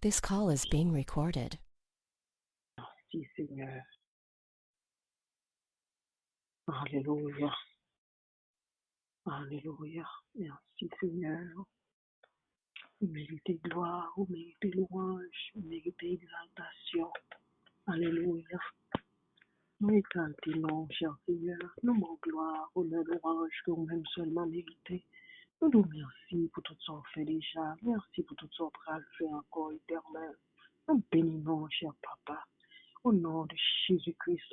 This call is being recorded. Merci Seigneur. Alléluia. Alléluia. Merci Seigneur. Vous méritez gloire, vous méritez louange, vous méritez exaltation. Alléluia. Nous exaltons, cher Seigneur. Nous mon gloire, honneur, louange que vous-même seulement méritez. Nous vous remercions pour tout ce qu'on fait déjà. Merci pour tout ce qu'on va faire encore éternel. Nous bénissons, cher Papa. Au nom de Jésus-Christ,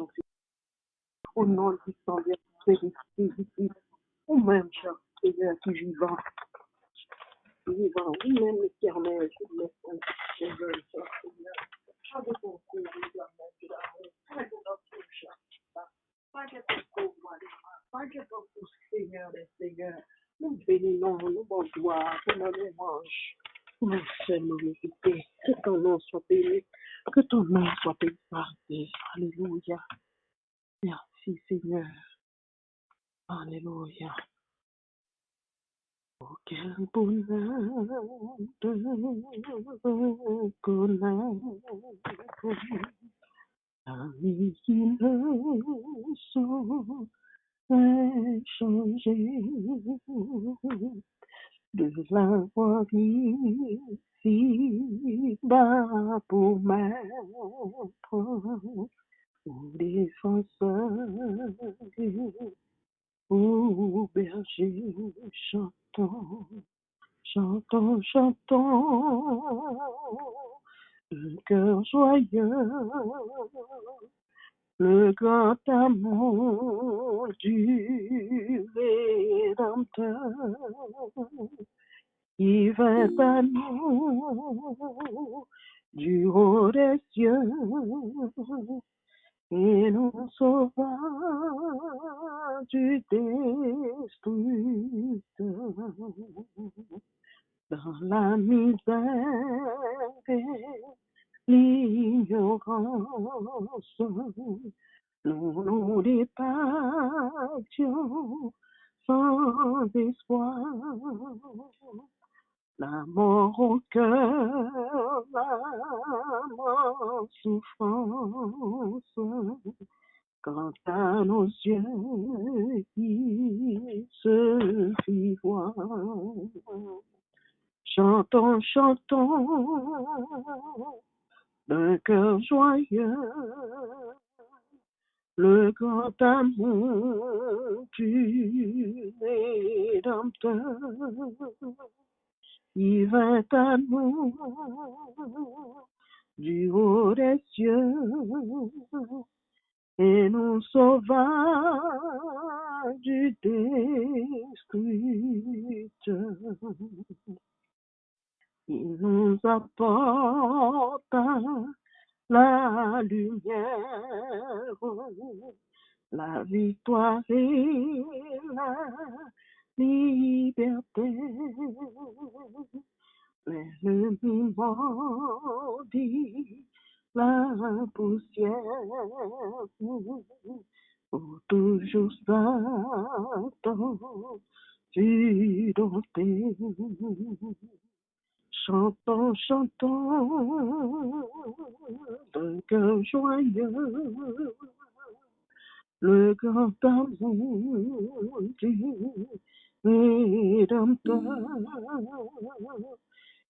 au nom du sang de Jésus-Christ, ou même, cher Seigneur, qui vivant, vous-même, l'éternel, qui laisse un Seigneur, cher Seigneur. Avec ton cœur, l'éternel, tu l'amour, avec notre cher Papa, avec ton cœur, avec ton cœur, Seigneur, des Seigneurs, nous bénissons, nous bon gloire, pour nos louanges, pour nos seuls mérités, que ton nom soit béni, que ton nom soit exalté. Alléluia. Merci, Seigneur. Alléluia. Oh, quel bonheur de connaître l'ami qui ne sont échangés de l'avoir ici bas pour maître ou défenseur. Ô berger, chantons, chantons, chantons, le cœur joyeux, le grand amour du Rédempteur, qui vint à nous du haut des cieux, et nous sauva du destructeur. Dans la misère et l'ignorance, nous nous débattions sans espoir. La mort au cœur, l'âme en souffrance, quant à nos yeux, il se fit voir. Chantons, chantons, d'un cœur joyeux, le grand amour du Rédempteur. Il vint à nous du haut des cieux et nous sauva du destructeur. Il nous apporta la lumière, la victoire et la liberté. L'ennemi mordit la poussière, pour toujours Satan fut dompté. Chantons, chantons, d'un cœur joyeux, le grand amour du Rédempteur.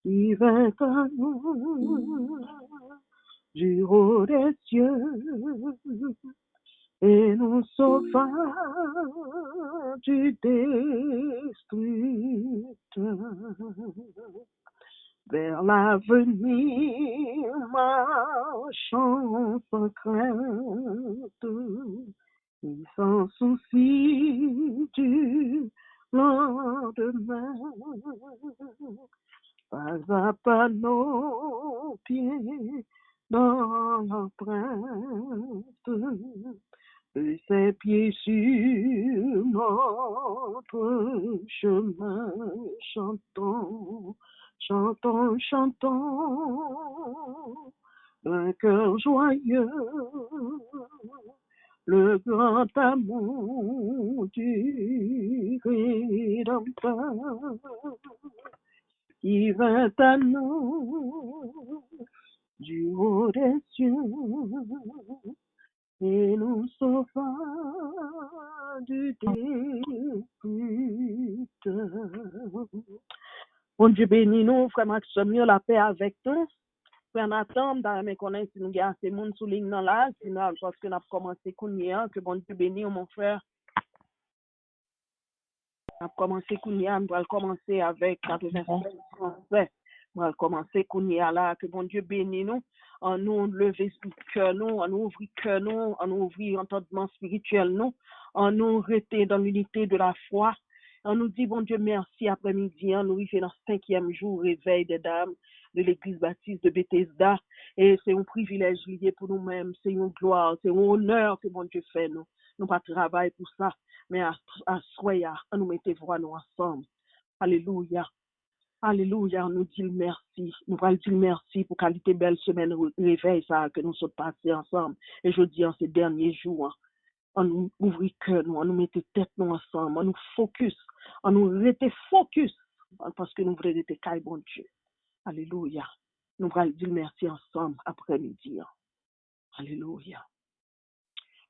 Il vint à nous du haut des cieux et nous sauva du destructeur. Vers l'avenir marchons sans crainte, et sans souci du lendemain. Pas à pas nos pieds dans l'empreinte de ses pieds sur notre chemin. Chantons, chantons, chantons, d'un cœur joyeux, le grand amour du Rédempteur. Il vint à nous des cieux et nous sauva du débuteur. Bon Dieu béni nous, frère Maxime, la paix avec nous. Frère Nathan, dans mes connaissances, si nous avons ces monde sous ligne là, sinon, parce que nous avons commencé Kounia, que bon Dieu béni, mon frère. Nous avons commencé Kounia, nous allons commencer avec 96 français. Nous allons commencer Kounia là, que bon Dieu béni nous, en nous lever le cœur nous, en nous ouvrir cœur nous, en nous ouvrir entendement spirituel nous, en nous rester dans l'unité de la foi. On nous dit, bon Dieu, merci après-midi. Nous arrivons dans le 5e jour, réveil des dames de l'église baptiste de Bethesda. Et c'est un privilège lié pour nous-mêmes. C'est une gloire, c'est un honneur que bon Dieu fait nous. Nous pas travail pour ça, mais à soya, on nous mette voix nous ensemble. Alléluia. Alléluia, on nous dit merci. Nous allons dire merci pour qualité belle semaine réveil ça que nous sommes passés ensemble. Et je dis en ces derniers jours, on nous ouvre cœur nous, on nous mette tête nous ensemble, on nous focus, on nous rete focus parce que nous voulons être caille bon Dieu. Alléluia. Nous allons dire merci ensemble après-midi. Alléluia.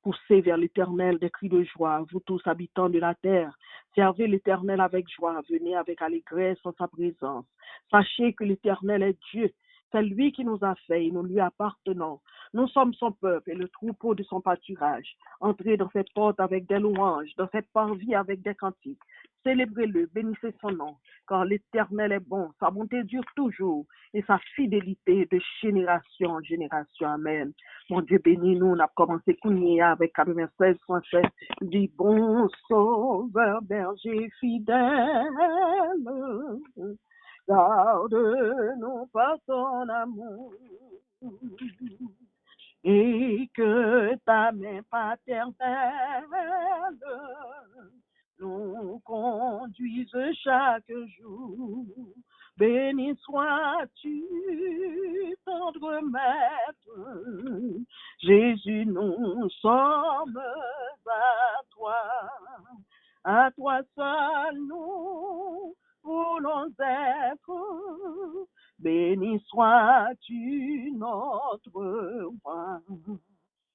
Poussez vers l'Éternel des cris de joie, vous tous habitants de la terre. Servez l'Éternel avec joie, venez avec allégresse en sa présence. Sachez que l'Éternel est Dieu. C'est lui qui nous a fait et nous lui appartenons. Nous sommes son peuple et le troupeau de son pâturage. Entrez dans cette porte avec des louanges, dans cette parvis avec des cantiques. Célébrez-le, bénissez son nom, car l'Éternel est bon, sa bonté dure toujours et sa fidélité de génération en génération. Amen. Mon Dieu béni nous, on a commencé Kounia avec 96 français. Dis bon sauveur, berger fidèle, garde-nous par ton amour. Et que ta main paternelle nous conduise chaque jour. Béni sois-tu, tendre maître. Jésus, nous sommes à toi seul nous voulons être. Béni sois-tu notre roi.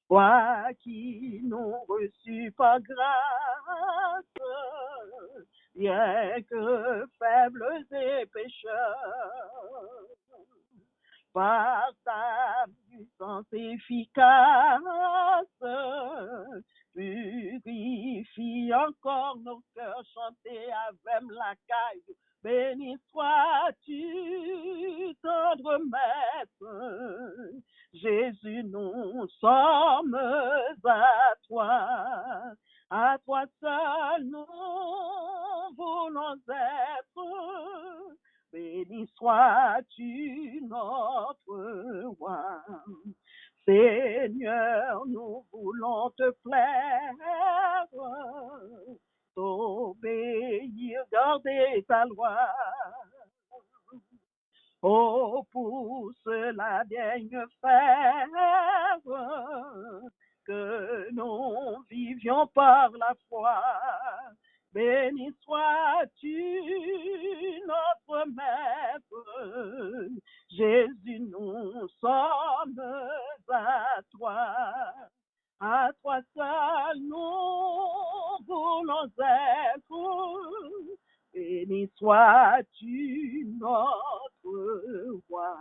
Toi qui nous reçus par grâce, bien que faibles et pécheurs, par ta puissance efficace, purifie encore nos cœurs, chanter avec la caille. Béni sois-tu, tendre maître. Jésus, nous sommes à toi seul nous voulons être. Béni sois-tu notre roi. Seigneur, nous voulons te plaire, t'obéir, garder ta loi. Oh, pour cela daigne faire que nous vivions par la foi. Béni sois-tu, notre maître. Jésus, nous sommes à toi seul nous voulons être. Béni sois-tu notre roi.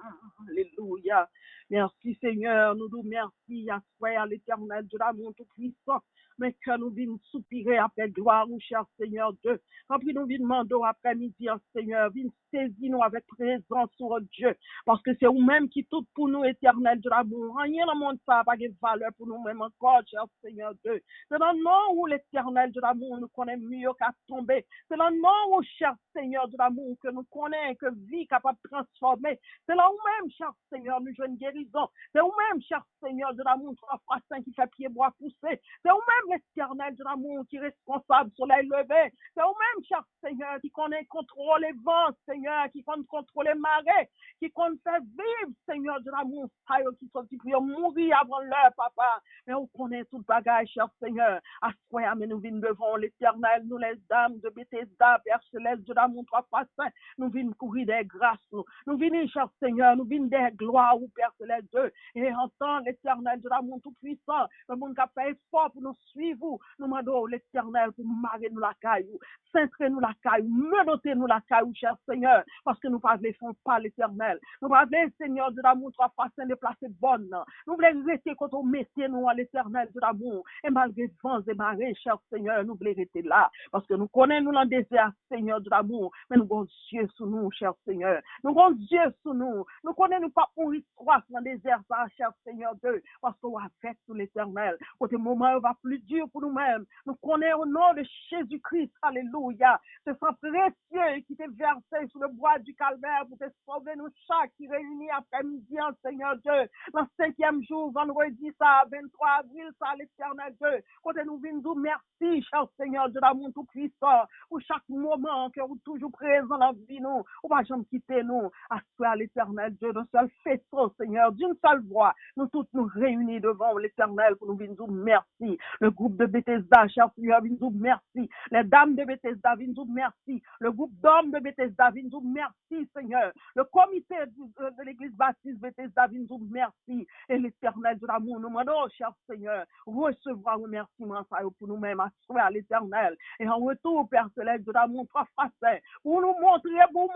Alléluia. Merci Seigneur, nous nous merci à l'Éternel de l'amour tout-puissant. Mais que nous venons soupirer après gloire, ou cher Seigneur Dieu. Après nous venons demander après-midi, Seigneur, venons saisir nous avec présence sur Dieu. Parce que c'est vous-même qui tout pour nous, Éternel de l'amour. Rien dans le monde ça n'a pas de valeur pour nous-mêmes encore, cher Seigneur Dieu. C'est dans le nom où l'Éternel de l'amour nous connaît mieux qu'à tomber. C'est dans le nom où, cher Seigneur de l'amour, que nous connaissons, que vie capable de transformer. C'est là où même, cher Seigneur, nous jouons une guérison. C'est où même, cher Seigneur de l'amour, 3 fois 5 qui fait pied bois pousser. C'est où même l'Éternel de l'amour qui est responsable sur les levées. C'est où même, cher Seigneur, qui connaît contrôler les vents, Seigneur, qui connaît contrôler les marées, qui compte faire vivre, Seigneur. Seigneur, de l'amour, ça qui sont pour mourir avant l'heure, papa. Mais on connaît tout le bagage, cher Seigneur. À ce point, mais nous venons devant l'Éternel, nous les dames de Bethesda, Père Céleste, de l'amour, trois fois saint. Nous venons courir des grâces, nous venons, cher Seigneur, nous venons des gloires, ou Père Céleste, Dieu. Et entend l'Éternel, de l'amour tout-puissant, le monde qui a fait effort pour nous suivre, nous demandons l'Éternel pour marrer nous la caillou, centrer nous la caillou, menotter nous la caillou, cher Seigneur, parce que nous ne voulons pas l'Éternel. Nous voulons, Seigneur, de l'amour, trois fois saint, déplacer bonne. Nous voulons rester quand on mettait nous à l'Éternel de l'amour. Et malgré vents et marées, cher Seigneur, nous voulons rester là. Parce que nous connaissons nous dans le désert, Seigneur de l'amour. Mais nous avons Dieu sous nous, cher Seigneur. Nous avons Dieu sous nous. Nous connaissons nous pas mourir soif dans le désert, ça, cher Seigneur Dieu. Parce qu'on va faire sous l'Éternel. Quand le moment va plus dur pour nous-mêmes. Nous connaissons au nom de Jésus-Christ. Alléluia. Ce sang précieux qui t'est versé sur le bois du calvaire pour te sauver nous chaque qui réunit après-midi, Seigneur Dieu. Dans le 5e jour, vendredi, ça, 23 avril, ça, l'Éternel Dieu. Quand nous venons nous merci, cher Seigneur de l'amour tout-puissant, pour chaque moment que vous toujours présent dans la vie, nous. On va jamais quitter nous. À l'Éternel Dieu, d'un seul faisceau, Seigneur, d'une seule voix. Nous tous nous réunis devant l'Éternel pour nous venir nous merci. Le groupe de Bethesda, cher Seigneur, vient nous merci. Les dames de Bethesda viennent nous merci. Le groupe d'hommes de Bethesda vient nous merci, Seigneur. Le comité de l'église baptiste Bethesda vient nous merci. Et l'Éternel de l'amour nous demande, cher Seigneur, recevoir un remerciement pour nous-mêmes, à l'Éternel. Et en retour, Père Céleste, de l'amour, trois frères, pour nous montrer, nous,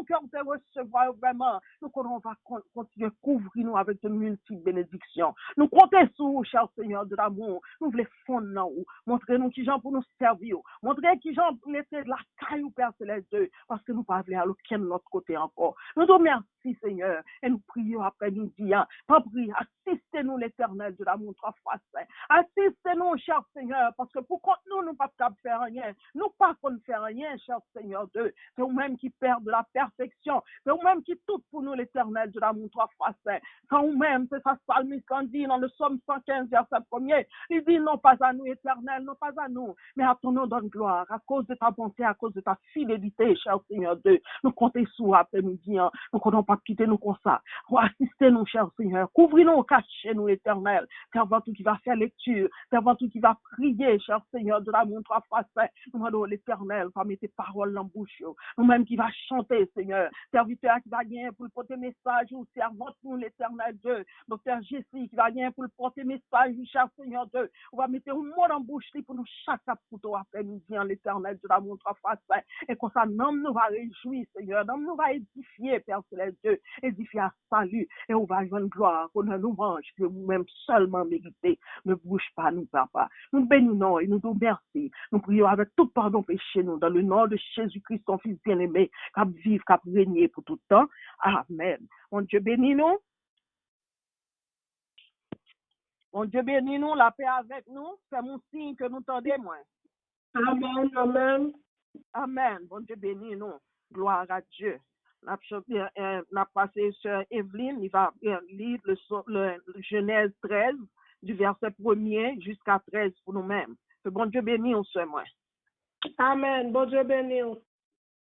qu'on te recevoir vraiment. Nous, on va continuer à couvrir nous avec de multiples bénédictions. Nous comptons sur vous, cher Seigneur de l'amour. Nous voulons fondre dans vous. Montrez-nous qui gens pour nous servir. Montrez qui gens pour laisser de la caille, Père Céleste, parce que nous ne pouvons pas aller à aucun de l'autre côté encore. Nous nous remercions, Seigneur, et nous prions après-midi. Pas prier, assistez-nous, l'Éternel de l'amour, trois fois saint. Assistez-nous, cher Seigneur, parce que pour contre nous, nous ne pouvons pas faire rien. Nous pas qu'on ne fait rien, cher Seigneur Dieu. C'est vous-même qui perd de la perfection. C'est vous-même qui tout pour nous, l'Éternel de l'amour, trois fois saint. C'est vous-même, c'est ça, psalmiste quand dit dans le psaume 115, verset 1er. Il dit non pas à nous, Éternel, non pas à nous, mais à ton nom donne gloire, à cause de ta bonté, à cause de ta fidélité, cher Seigneur Dieu. Nous comptons sur après-midi, nous ne comptons pas quitter nous comme ça. Assistez-nous, cher Seigneur. Couvrez-nous, cachez-nous, l'Éternel. C'est avant tout qui va faire lecture. C'est avant tout qui va prier, cher Seigneur, de l'amour, trois fois saint. Nous demandons l'Éternel, va mettre tes paroles dans la bouche. Nous-mêmes qui va chanter, Seigneur. Serviteur qui va gagner pour le porter message, ou servante nous, l'Éternel Dieu. Docteur Jessie qui va gagner pour le porter message, cher Seigneur Dieu. On va mettre un mot dans la bouche pour nous chaque pour après-midi, l'Éternel de l'amour, trois fois saint. Et comme ça, nous nous va réjouir, Seigneur. Nous va édifier, Père Céleste Dieu. Édifier à salut. Et on va joindre gloire, honneur, louange, que vous-même seulement méritez. Ne bouge pas, nous, papa. Nous bénissons et nous nous merci. Nous prions avec tout pardon péché, nous, dans le nom de Jésus-Christ, ton Fils bien-aimé, qui vive, qui régner pour tout le temps. Amen. Mon Dieu bénis nous. Mon Dieu bénis nous, la paix avec nous. C'est mon signe que nous tendez, moi. Amen, amen. Amen. Bon Dieu bénis nous. Gloire à Dieu. N'a passé sur Evelyne, il va lire le Genèse 13, du verset 1er jusqu'à 13 pour nous-mêmes. Que bon Dieu bénisse nous, ce mois. Amen. Bon Dieu béni.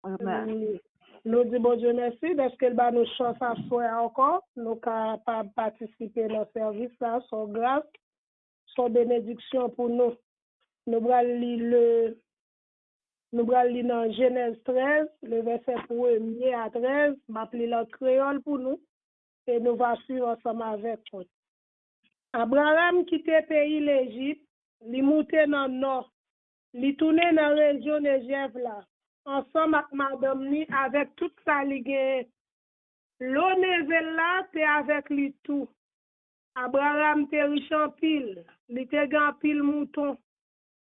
Amen. Nous disons bon Dieu merci parce qu'il va nous chance à soi encore. Nous capables participer dans le service là, son grâce, son bénédiction pour nous. Nous allons lire dans Genèse 13, le verset 1er à 13, m'appeler le créole pour nous et nous allons suivre ensemble avec vous. Abraham quittait le pays l'Égypte, il montait dans le nord, il tournait dans la région de Negev là, ensemble avec madame ni avec toute sa ligue. L'eau Nevel là, c'est avec lui tout. Abraham était riche en pile, il était grand pile mouton,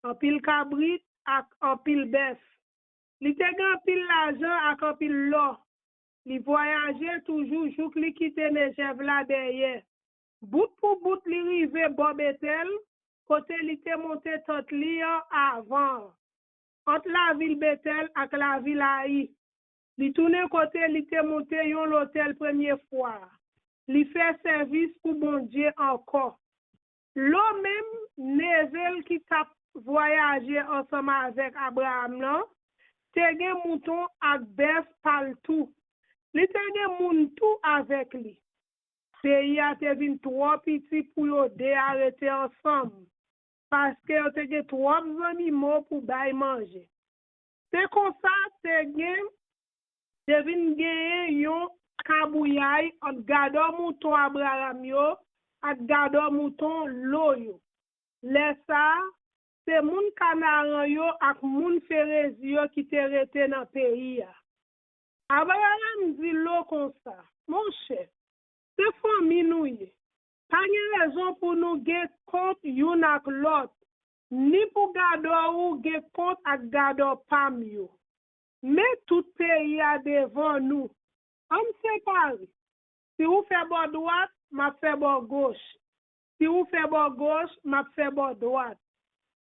en pile cabrit, en pile bœuf. Il était grand pile l'argent et en pile l'or. Il voyageait toujours, jour qu'il quittait Negev là derrière. Bout pour bout, il arrivait Bob Bethel, côté il était monté tant li avant. Entre la ville Bethel et la ville Haï. Il tournait côté il était monté yon l'hôtel première fois. Il fait service pour bon Dieu encore. L'homme même, Nevel qui t'a voyagé ensemble avec Abraham là, te gen mouton ak bœuf partout. Il te gen moun tout avec lui. Pays a te vin trop petit pour yo de arrêter ensemble. Parce que yo te gen trop animaux pour bay manger. C'est comme ça, te gen, te vin gen yon kabouyay at gado mouton Abraham yo, at gado mouton lo yo. Le sa, c'est moun kanaran yo ak moun ferezi yo qui te rete dans pays ya. Abraham dit lo comme ça, mon chef, c'est famille nou ye. Pas de raison pour nous get compte yon ak l'autre, ni pour gado ou get compte ak gado pam yo. Mais tout pays a devant nous. On sépare. Si vous faites bord droite, m'a fait bord gauche. Si vous faites bord gauche, m'a fait bord droite.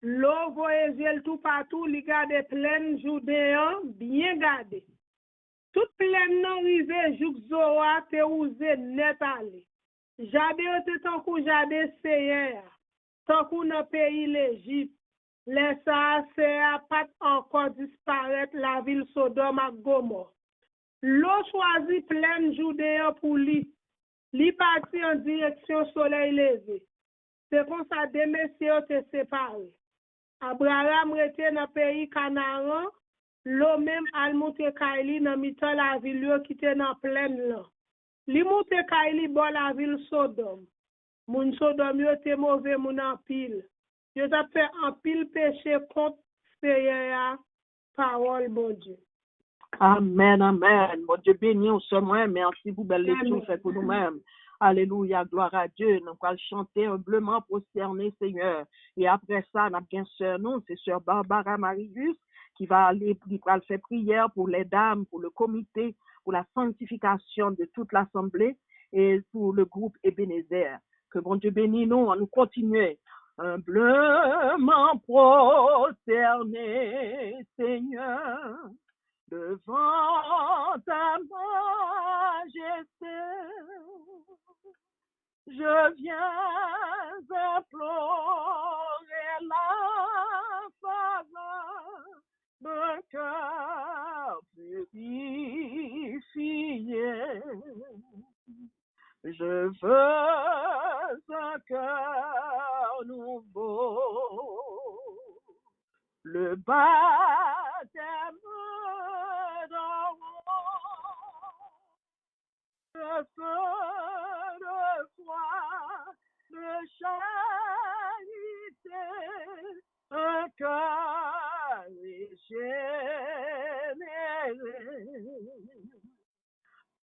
L'eau voyage tout partout, li gade plein joudéen, bien gardé. Tout plein non rive jouk zoa te ouze net ale. Jade yo te tankou jade seye, tankou nan pays l'Égypte. Les se a pat encore disparaître la ville Sodome ak Gomorre. L'eau choisi plein joudéen pour lui. Li parti en direction soleil levé. C'est comme ça des messieurs te séparés. Abraham rete dans pays Canaan, l'eau même al monte Kaili dans mitan la ville qui était dans pleine lan. Li monte Kaili bon la ville Sodome. Moun Sodome yo te mauvais moun en pile. Yo t'a fait en pile péché contre Seigneur, parole bon Dieu. Amen, amen. Mon Dieu béni, on se moi. Merci pour belle lecture fait pour nous-mêmes. Alléluia, gloire à Dieu. Nous allons chanter humblement prosterné, Seigneur. Et après ça, nous avons bien sœur, nous, c'est sœur Barbara Marius qui va aller, qui va faire prière pour les dames, pour le comité, pour la sanctification de toute l'assemblée et pour le groupe Ebenezer. Que bon Dieu bénisse nous, on nous continue. Humblement prosterné, Seigneur, devant ta majesté, je viens implorer la faveur d'un cœur purifié. Je veux un cœur nouveau, le baptême d'en haut, le feu de foi, de charité, un cœur régénéré,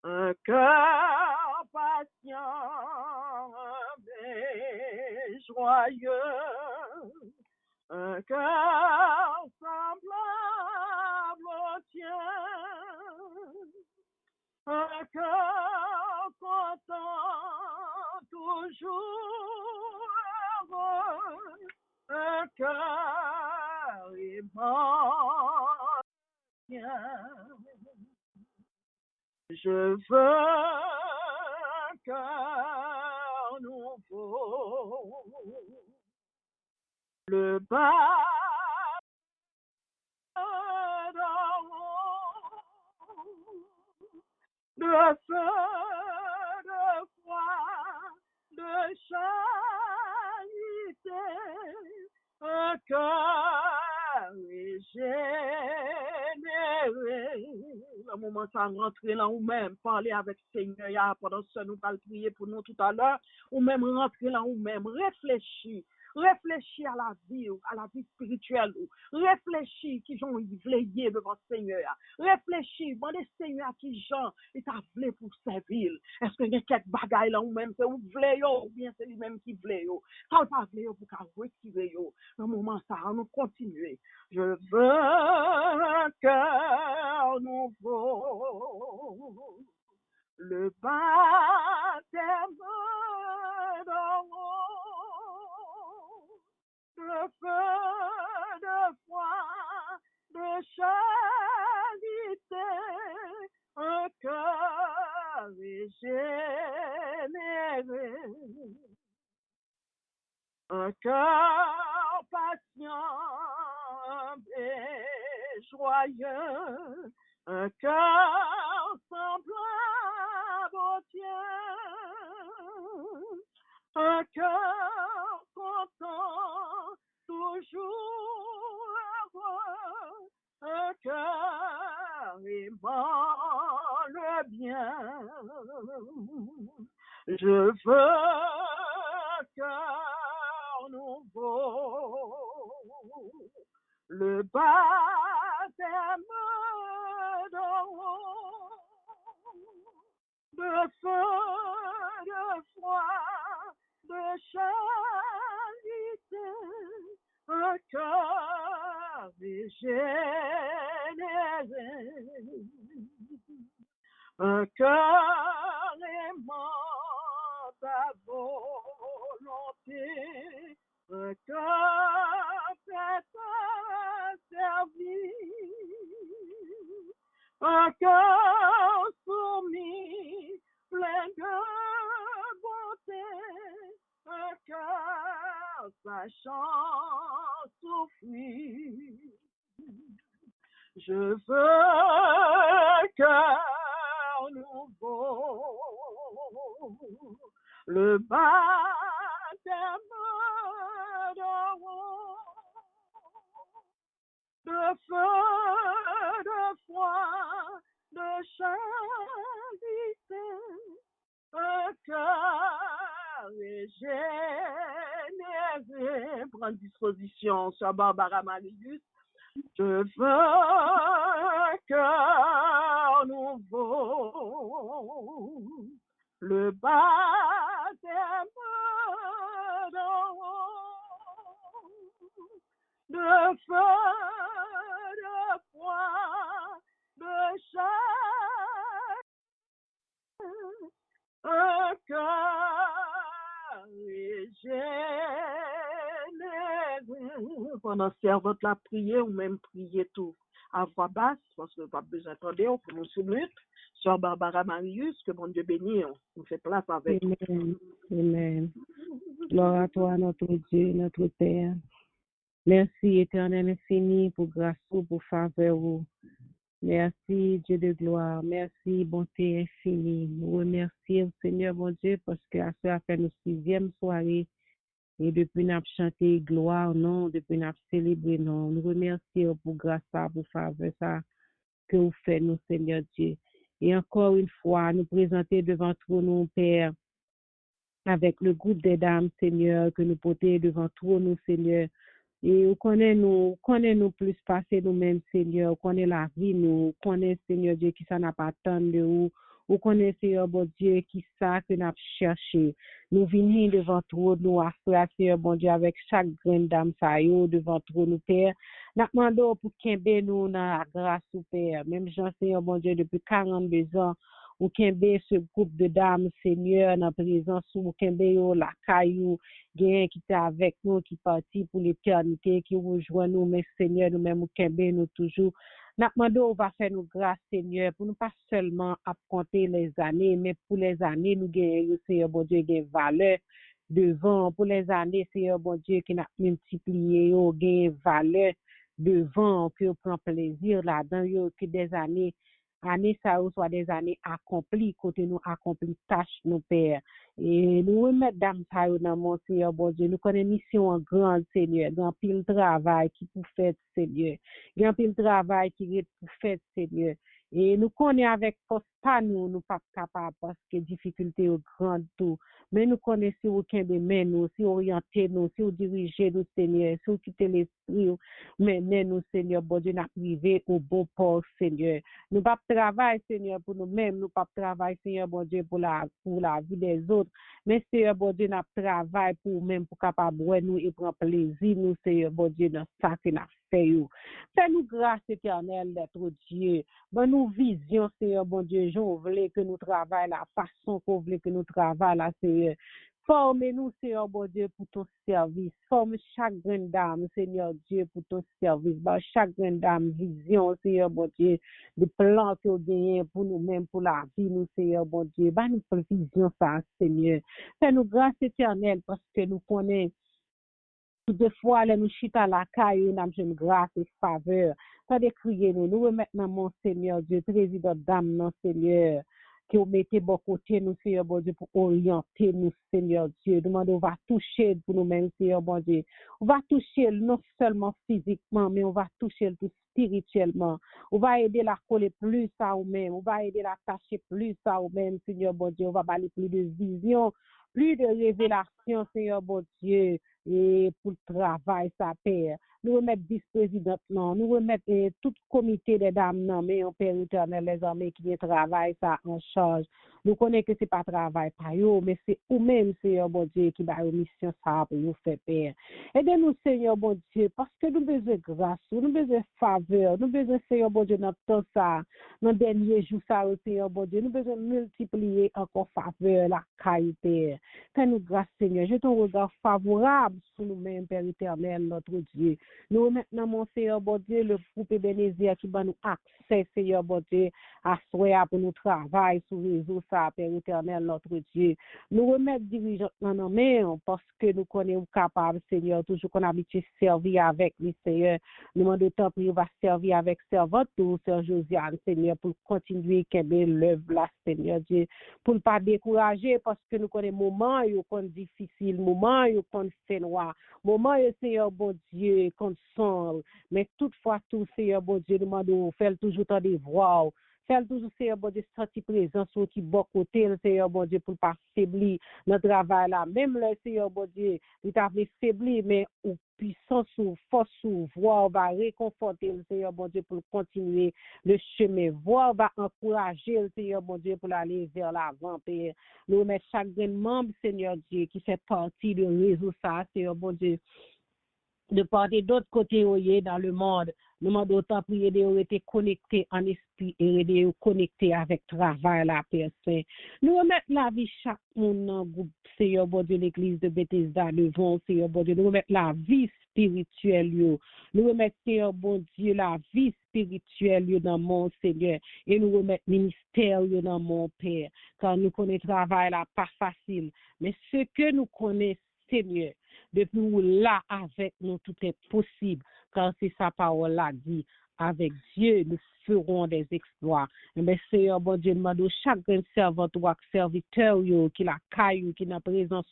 un cœur patient et joyeux, un cœur semblable au tien, un cœur content, toujours heureux, un cœur aimant. Je veux un cœur nouveau, le baptême d'en haut, de feu, de foi, de charité, un cœur régénéré. Le moment ça rentrer là ou même parler avec Seigneur pendant ce nous allons prier pour nous tout à l'heure, ou même rentrer là ou même réfléchir. Réfléchis à la vie spirituelle. Réfléchis qui j'en veillé devant le Seigneur. Réfléchis, demandez Seigneur qui j'en est appelé pour servir. Est-ce que y a quelques bagailles là ou même c'est vous voulez ou bien c'est lui-même qui voulait yo. Ça pas voulait pour qu'à retirer yo. Dans le moment ça on continuer. Je veux un cœur nouveau. Le baptême d'en haut, le feu de foi, de charité, un cœur régénéré, un cœur patient et joyeux, un cœur semblable au tien, un cœur content, toujours heureux, un cœur aimant le bien. Je veux un cœur nouveau, le baptême d'eau, de feu, de foi, de charité, un cœur régénéré, un cœur aimant ta volonté, un cœur prêt à servir, un cœur soumis, plein de bonté, un cœur sachant souffrir. Je veux un cœur nouveau, le baptême d'eau, de feu, de foi, de charité, un cœur régénéré. Prends disposition sur Barbara Marius. Je veux un cœur nouveau, le baptême d'eau, de feu, de foi, de charité, un cœur régénéré. Pendant ce temps, votre la prière ou même prier tout à voix basse, parce que pas besoin d'entendre, pour nous soumettre. Sur Barbara Marius, que bon Dieu bénisse, on fait place avec. Amen. Amen. Gloire à toi, notre Dieu, notre Père. Merci, éternel infini, pour grâce, pour faveur. Merci, Dieu de gloire. Merci, bonté infinie. Nous remercions, Seigneur, mon Dieu, parce que à ça fait notre 6e soirée. Et depuis nous avons chanté gloire, non, depuis nous avons célébré, non. Nous remercions pour grâce, pour faveur, ça que vous faites, nous, Seigneur Dieu. Et encore une fois, nous présenter devant toi, nous, Père, avec le groupe des dames, Seigneur, que nous portons devant toi, nous, Seigneur. Et on connaît nous plus passer nous-mêmes, Seigneur. On connaît la vie, nous. On connaît, Seigneur Dieu, qui ça n'a pas tant de où. On connaît, Seigneur, bon Dieu, qui ça que nous avons cherché. Nous venons devant toi, nous asseoir, Seigneur, bon Dieu, avec chaque grande dame, ça y est, devant toi, nous, Père. Nous demandons pour qu'aimer nous dans la grâce, Père. Même Jean, Seigneur, bon Dieu, depuis 42 ans, ou qu'aimer ce groupe de dames, Seigneur, dans la présence, ou qu'aimer la caillou, qui était avec nous, qui partit pour l'éternité, qui rejoint nous, mais Seigneur, nous-mêmes, ou qu'aimer nous toujours. Nous demandons, on va faire nous grâce, Seigneur, pour nous pas seulement compter les années, mais pour les années, nous gagnons, Seigneur, bon Dieu, gagne valeur devant. Pour les années, Seigneur, bon Dieu, qui n'a multiplié, gagne valeur devant, que prend plaisir là-dedans, que des années ça soit des années accomplies, côté nous accomplis tâches, nos pères. Et nous remettre dame ça dans mon Seigneur, bon Dieu. Nous connaissons mission en grande, Seigneur. Grand pile travail qui pour faire, Seigneur. Grand pile travail qui est pour faire, Seigneur. Et nous connaissons avec force, pas nous pas capables parce que difficulté est grande tout. Mais nous connaissons aucun de nous, si orienter nous, si diriger nous, Seigneur, si quitter l'esprit, mais nous, Seigneur, bon Dieu, nous arriver au bon port, Seigneur. Nous pas travailler, Seigneur, pour nous-mêmes, nous pas travailler, Seigneur, bon Dieu, pour la vie des autres. Mais, Seigneur, bon Dieu, nous travaille pour nous-mêmes, pour capable nous et prendre plaisir, nous, Seigneur, bon Dieu, dans ça que nous faisons. Fais-nous grâce éternelle d'être Dieu. Bonne nous vision, Seigneur, bon Dieu, je voulais que nous travaillions la façon qu'on voulait que nous travaillions, Seigneur. Formez-nous, Seigneur, bon Dieu, pour ton service. Forme chaque grande dame, Seigneur Dieu, pour ton service. Chaque grande dame, vision, Seigneur, bon Dieu, de plans que vous gagnez pour nous-mêmes, pour la vie, nous, Seigneur, bon Dieu. Nous prenons vision, ça, Seigneur. Fais-nous grâce éternelle parce que nous connaissons. Toutes fois, nous chita la caille, nous avons une grâce et faveur. Pas de crier, nous remettons mon Seigneur Dieu, président dame, non, Seigneur. que vous mettez bon côté nous, Seigneur bon Dieu, pour orienter nous, Seigneur Dieu. Demandez, on va toucher pour nous-mêmes, Seigneur bon Dieu. On va toucher non seulement physiquement, mais on va toucher tout spirituellement. On va aider la coller plus à nous-mêmes. On va aider la tâcher plus à nous-mêmes, Seigneur bon Dieu. On va parler plus de vision, plus de révélation, Seigneur bon Dieu, et pour le travail, ça Père. Nous remettre vice-présidente, non. Nous remettre tout comité des dames, non, mais on Père éternel, les armées qui travaillent ça en charge. Nous connaissons que ce n'est pas travail par eux, mais c'est vous-même, Seigneur bon Dieu, qui va une mission ça pour nous faire Père. Aidez-nous, Seigneur bon Dieu, parce que nous besoin de grâce, nous besoin de faveur, nous besoin, Seigneur bon Dieu, dans temps ça, dans le dernier jour, ça, Seigneur bon Dieu, nous besoin de multiplier encore faveur, la caille, Père. Fais-nous grâce, Seigneur. J'ai ton regard favorable sur nous-mêmes, Père éternel, notre Dieu. Nous maintenant, mon Seigneur, bon Dieu, le groupe Ebenezer qui va nous accès, Seigneur, bon Dieu, à soir pour nous travailler sur le réseau, ça, Père éternel, notre Dieu. Nous remettre dirigeants dans nos mains parce que nous connaissons capables, Seigneur, toujours qu'on habitue servir avec lui, Seigneur. Nous demandons tant qu'il va servir avec servante, Sœur Josiane, Seigneur, pour continuer à l'œuvre là, Seigneur Dieu, pour ne pas décourager parce que nous connaissons moments, ils sont difficiles, moments, ils sont fait noir, moments, Seigneur, bon Dieu, qu'on sombre, mais toutefois, tout, Seigneur, bon Dieu, nous demandons, faire toujours tant de voix. Fais toujours, Seigneur, bon Dieu, sentir présence sur qui bon côté, Seigneur, bon Dieu, pour ne pas faiblir notre travail là. Même le Seigneur, bon Dieu, il t'a fait faiblir, mais ou puissance ou force ou voix, on va réconforter le Seigneur, bon Dieu, pour continuer le chemin. Voix va encourager le Seigneur, bon Dieu, pour aller vers l'avant, Père. Nous remettons chaque membre, Seigneur Dieu, qui fait partie du réseau ça, Seigneur, bon Dieu, de part et d'autre côté dans le monde. Nous demandons autant prier de être connectés en esprit et de connecter avec travail la personne. Nous remettons la vie chaque monde dans le groupe Seigneur bon Dieu l'église de Bethesda devant Seigneur bon Dieu. Nous remettons la vie spirituelle yo. Nous remettons Seigneur bon Dieu la vie spirituelle yo dans mon Seigneur et nous remettons ministère yo dans mon Père. Car nous connaissons travail là pas facile, mais ce que nous connaissons Seigneur, depuis où là avec nous tout est possible, car c'est sa parole là dit, avec Dieu nous ferons des exploits. Mais Seigneur, bon Dieu, demande chaque servant ou serviteur qui la caille, qui n'a présence,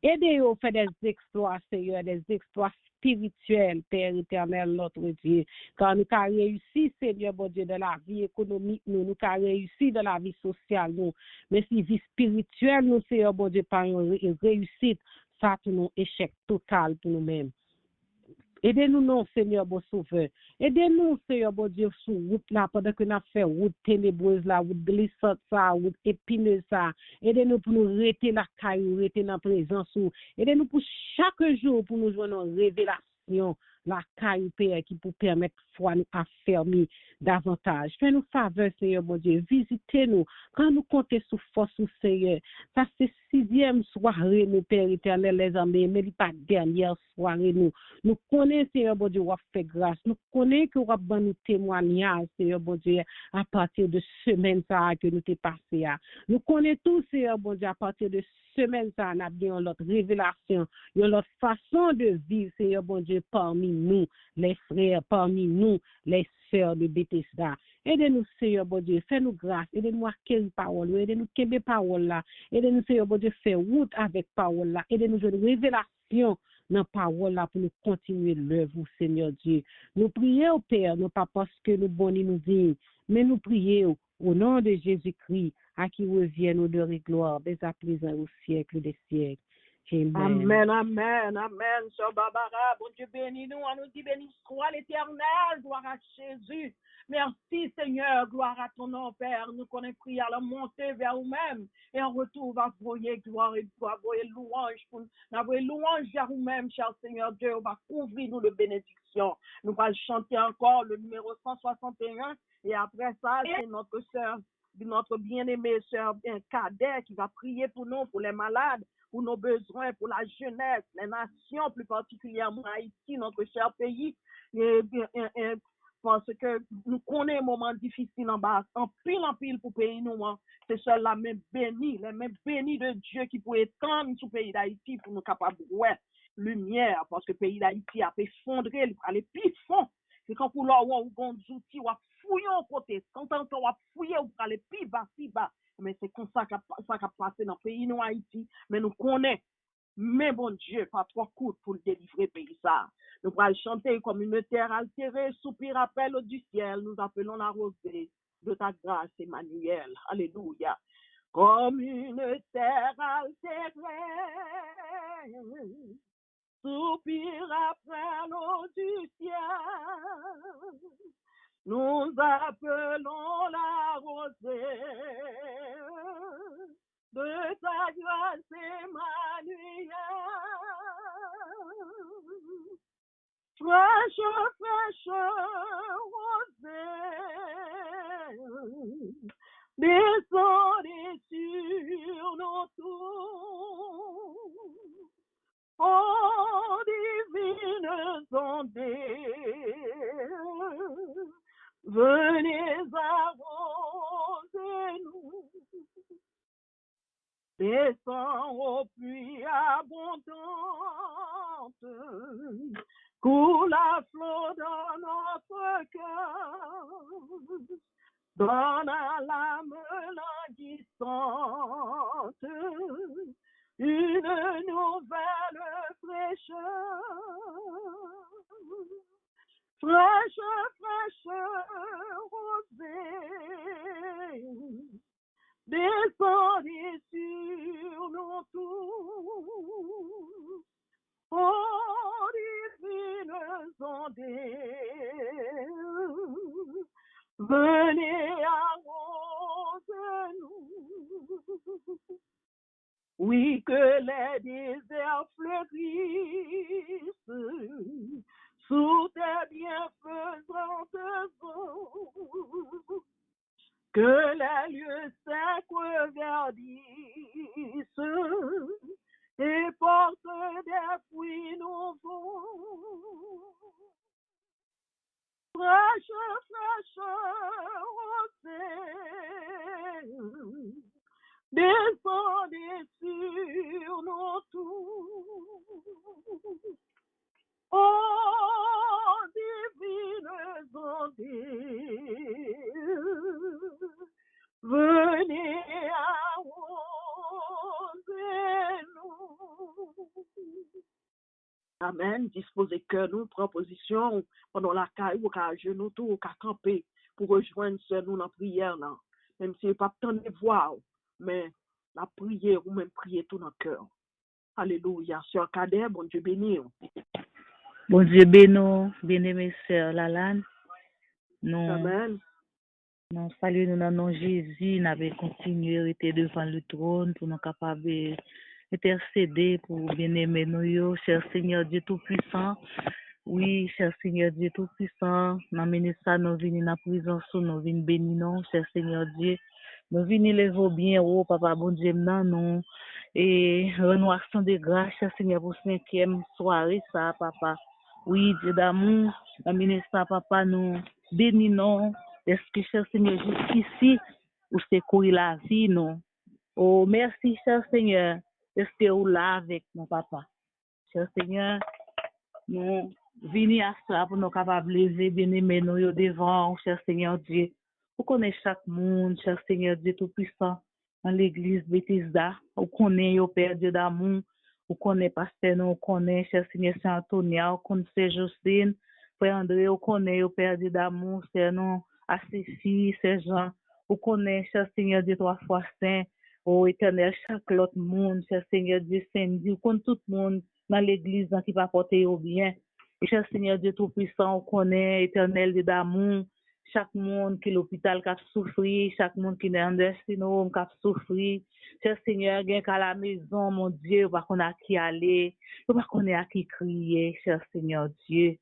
aidez-vous à faire des exploits, Seigneur, des exploits spirituels, Père éternel, notre Dieu. Car nous avons réussi, Seigneur, bon Dieu, dans la vie économique, nous avons réussi dans la vie sociale, nous. Mais si vie spirituelle, nous, Seigneur, bon Dieu, par une réussite, ça pour nous échec total pour nous-mêmes. Aidez-nous, non, Seigneur, bon sauveur. Aidez-nous, Seigneur, bon Dieu, sur route là, pendant que nous faisons route ténébreuse là, route glissante ça, route épineuse ça. Aidez-nous pour nous rester la caillou, rester dans la présence. Aidez-nous pour chaque jour pour nous joindre une révélation, la caillou, Père, qui pour permettre foi nous affermir davantage. Fais-nous faveur, Seigneur, bon Dieu. Visitez-nous. Quand nous comptons sur force, Seigneur, ça c'est 6e soirée, nous, Père éternel, les amis, mais pas dernière soirée, nous. Nous connaissons, Seigneur, bon Dieu, on fait grâce. Nous connaissons que on va nous témoigner, Seigneur, bon Dieu, à partir de semaine ça que nous t'es passé. Nous connaissons tous, Seigneur, bon Dieu, à partir de semaine ça, on a bien notre révélation, notre façon de vivre, Seigneur, bon Dieu, parmi nous, les frères, parmi nous, les sœurs de Bethesda. Aidez-nous, Seigneur, bon Dieu, fais-nous grâce, aidez-nous à quelle parole, aidez-nous à quelle parole là, aidez-nous, Seigneur, bon Dieu, faire route avec parole là, aidez-nous à une révélation dans la parole là pour nous continuer l'œuvre, Seigneur Dieu. Nous prions, Père, non pas parce que nous bonnets nous disons, mais nous prions au nom de Jésus-Christ, à qui revienne odeur et gloire, dès à présent au siècle des siècles. Amen, amen, amen. Sœur Barbara, bon Dieu bénis nous, on nous dit béni soit l'Éternel, gloire à Jésus. Merci Seigneur, gloire à ton nom Père. Nous connaissons prière la montée vers nous-mêmes et en retour on va voyer gloire et on va voyer louange pour nous. On va voyer louange vers nous-mêmes, cher Seigneur Dieu. On va couvrir nous de bénédictions. Nous allons chanter encore le numéro 161 et après ça, c'est notre sœur, notre bien-aimée sœur Cadet qui va prier pour nous, pour les malades, pour nos besoins, pour la jeunesse, les nations, plus particulièrement Haïti, notre cher pays, parce que nous connaissons un moment difficile en bas, en pile pour pays nous. C'est seul la main bénie, la main bénie de Dieu qui peut étendre sur le pays d'Haïti pour nous capables de voir lumière, parce que le pays d'Haïti a effondré, il a les plus fonds. C'est quand pour l'or ou des outils, ou fouiller au côté, quand on va fouiller, ou aller plus bas, Mais c'est comme ça qu'a passé dans le pays, nous, Haïti. Mais nous connaissons. Mais bon Dieu, pas trop court pour le délivrer pays ça. Nous allons chanter comme une terre altérée, soupir appel du ciel. Nous appelons la rosée de ta grâce, Emmanuel. Alléluia. Comme une terre altérée, soupir après l'eau du ciel. Nous appelons la rosée de ta grâce, Emmanuel. Fraîche, fraîche rosée, descendez sur nos tours. Oh, divines ondées, venez arroser-nous. Descends aux pluies abondantes, coule la flot dans notre cœur, donne à l'âme languissante une nouvelle fraîcheur. Fraîche, fraîche rosée, descendez sur nos tours. Oh, divines ondées, venez arroser-nous. Oui, que les déserts fleurissent sous tes bienfaisantes eaux, que les lieux secs verdissent et portent des fruits nouveaux. Fraîche, fraîche rosée, descendez sur nos tours. Oh, divines ondées, venez arroser-nous. Amen. Disposez que nous, proposition, pendant la caille, ou qu'à genoux, tout, ou qu'à camper, pour rejoindre ce nous dans la prière, là. Même si pas tant de voir, mais la prière, ou même prier tout dans le cœur. Alléluia. Sœur Cadet, bon Dieu béni. Bon Dieu béni, bien-aimé sœur Lalane. Amen. Nous saluons nous dans le nom de Jésus, nous avons continué à rester devant le trône pour nous capables d'intercéder pour bien-aimé nous, cher Seigneur Dieu Tout-Puissant. Oui, cher Seigneur Dieu Tout-Puissant, nous amenons ça, nous venons dans la présence, nous venons bénir, cher Seigneur Dieu. Nous venons lever bien haut, Papa, bon Dieu, non. Et nous action de grâce, cher Seigneur, pour 5e soirée, ça, Papa. Oui, Dieu d'amour, nous amenons ça, Papa, nous bénissons. Est-ce que, cher Seigneur, jusqu'ici, où c'est courir la vie, non? Oh, merci, cher Seigneur, est-ce que vous là avec mon papa? Cher Seigneur, nous venons à ça pour nous capables de lever, bien-aimés, nous devant, cher Seigneur Dieu. Vous connaissez chaque monde, cher Seigneur Dieu Tout-Puissant, dans l'église Bethesda. Vous connaissez, au Père Dieu d'amour. Vous connaissez, pasteur, nous connaissez, cher Seigneur Saint-Antonia, vous connaissez Jocelyne, Frère André, vous connaissez, au Père Dieu d'amour, c'est nous, à Cécile, c'est Jean. Vous connaissez, cher Seigneur Dieu, 3 fois saint. Oh, éternel, chaque autre monde, cher Seigneur Dieu Saint-Dieu, vous connaissez tout le monde dans l'église qui va porter au bien. Et cher Seigneur Dieu Tout-Puissant, on connaît, éternel Dieu d'amour, chaque monde qui est l'hôpital qui a souffert, chaque monde qui est dans le home qui a souffert. Cher Seigneur, bien qu'à la maison, mon Dieu, on ne à qui aller, on ne à qui crier, cher Seigneur Dieu.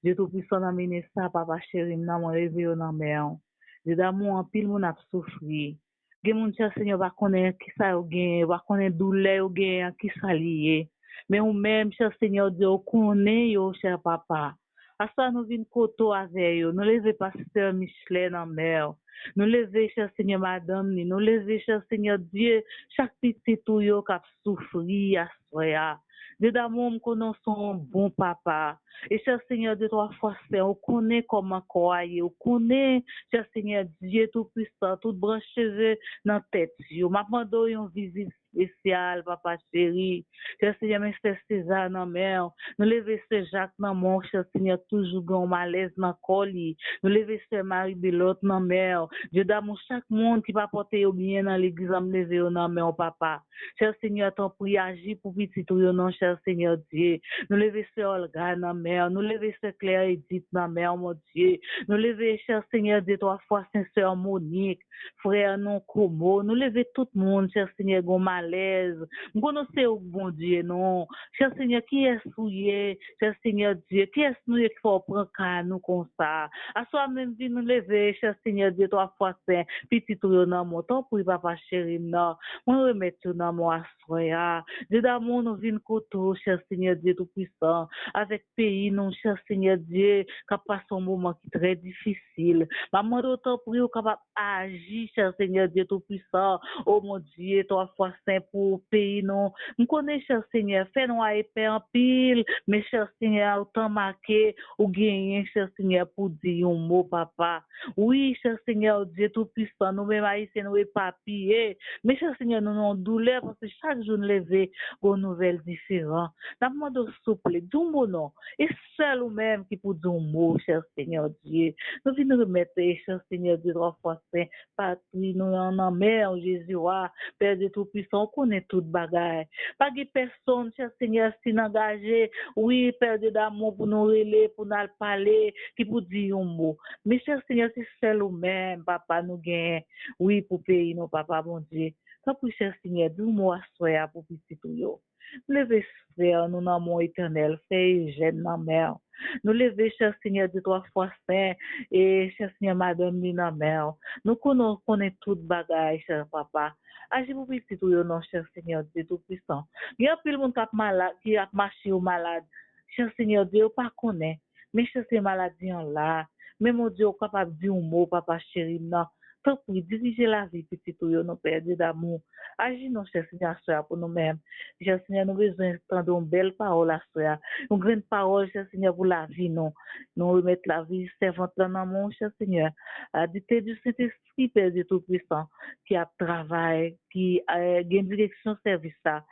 Dieu Tout-Puissant, amène ça, Papa chéri, nous avons levé au nom de Dieu d'amour, en pile, on a souffert. Gen moun cher Seigneur va connaître qui ça ou gen, va connaître douleur ou gen, qui ça lié. Mais ou même cher Seigneur Dieu, connaît yo cher papa. À ça nous vinn koto avec yo, nous lever pasteur Michelet dans mer. Nous lever, cher Seigneur, madame, nous lever, cher Seigneur Dieu, chaque petit touyo qui a souffri à soya. Dieu d'amour, nous connaissons un bon papa. Et cher Seigneur, de trois fois, on connaît comment croire, on connaît, cher Seigneur Dieu tout-puissant, toute branche cheveux dans la tête. M'a demandé une visite spéciale, papa chéri. Cher Seigneur, mais c'est César dans mère. Nous lever ce Jacques dans mon, cher Seigneur, toujours grand malaise dans colis. Nous lever ce Marie Belote dans mère. Dieu d'amour, chaque monde qui va porter au bien dans l'église, me lever au nom, mon papa. Cher Seigneur, ton prix agit pour petit tout, non, cher Seigneur Dieu. Nous lever ce Olga dans mère. Nous lever ce Claire Edith dans mère, mon Dieu. Nous lever, cher Seigneur, de trois fois, Saint-Sœur Monique, frère non Como. Nous lever tout le monde, cher Seigneur, gon malaise. Nous connaissons au bon Dieu, non. Cher Seigneur, qui est souillé? Cher Seigneur Dieu, qui est nous qui faut prendre qu'à nous comme ça? À soi même, dit nous lever, cher Seigneur Dieu, trois fois, Saint, petit tout, non, mon temps pour papa chéri, non. Moi, remettre dans mon assoya. Dieu d'amour, nous venons côté, cher Seigneur Dieu tout-puissant, avec pays, non, cher Seigneur Dieu, qui passe un moment qui est très difficile. Maman, d'autant pour vous capable agir, cher Seigneur Dieu tout-puissant, oh mon Dieu, trois fois saint pour pays, non. Nous connaissons, cher Seigneur, fais-nous à épée en pile, mais cher Seigneur, autant marqué, ou gagner, cher Seigneur, pour dire un mot, papa. Oui, cher Seigneur Dieu tout-puissant, nous-mêmes haïtiens, nous papier, mais cher Seigneur, nous avons douleur parce que chaque jour nous levons aux nouvelles différentes. Nous demandons souple, d'un bon nom, et seul ou même qui peut dire un mot, cher Seigneur Dieu. Nous venons remettre, cher Seigneur Dieu, trois fois saint, patrie, nous en mère, Jésus, Père de tout-puissant, on connaît toute bagaille. Pas de personne, cher Seigneur, si engagé, oui, Père de d'amour, pour nous relayer, pour nous parler, qui peut dire un mot. Mais cher Seigneur, c'est seul ou même, papa, nous gagne, oui, pour payer nos papa, bon Dieu. Ça pour cher Seigneur, dis-moi, soya pour petit tout yo. Levez, frère, nous dans mon éternel, fais jeune dans mère. Nous levez, cher Seigneur, de trois fois saint, et cher Seigneur, madame, nous dans mère. Nous connaissons toute bagaille, cher papa. Agis pour petit tout yo, non, cher Seigneur, Dieu tout-puissant. Il y a plus de monde qui a marché au malade. Cher Seigneur, Dieu, pas connaît. Mais cher Seigneur, maladie en là. Mais mon Dieu, capable de dire un mot, papa chéri, non. Tant pour diriger la vie, petit tout yo, nos pères d'amour. Agis, non, cher Seigneur, soeur, pour nous-mêmes. Cher Seigneur, nous avons besoin d'entendre une belle parole, à soeur. Une grande parole, cher Seigneur, pour la vie, non. Nous remettre la vie servante dans mon, cher Seigneur. À dicter du Saint-Esprit, Père de Tout-Puissant, qui a travail, qui a une direction service à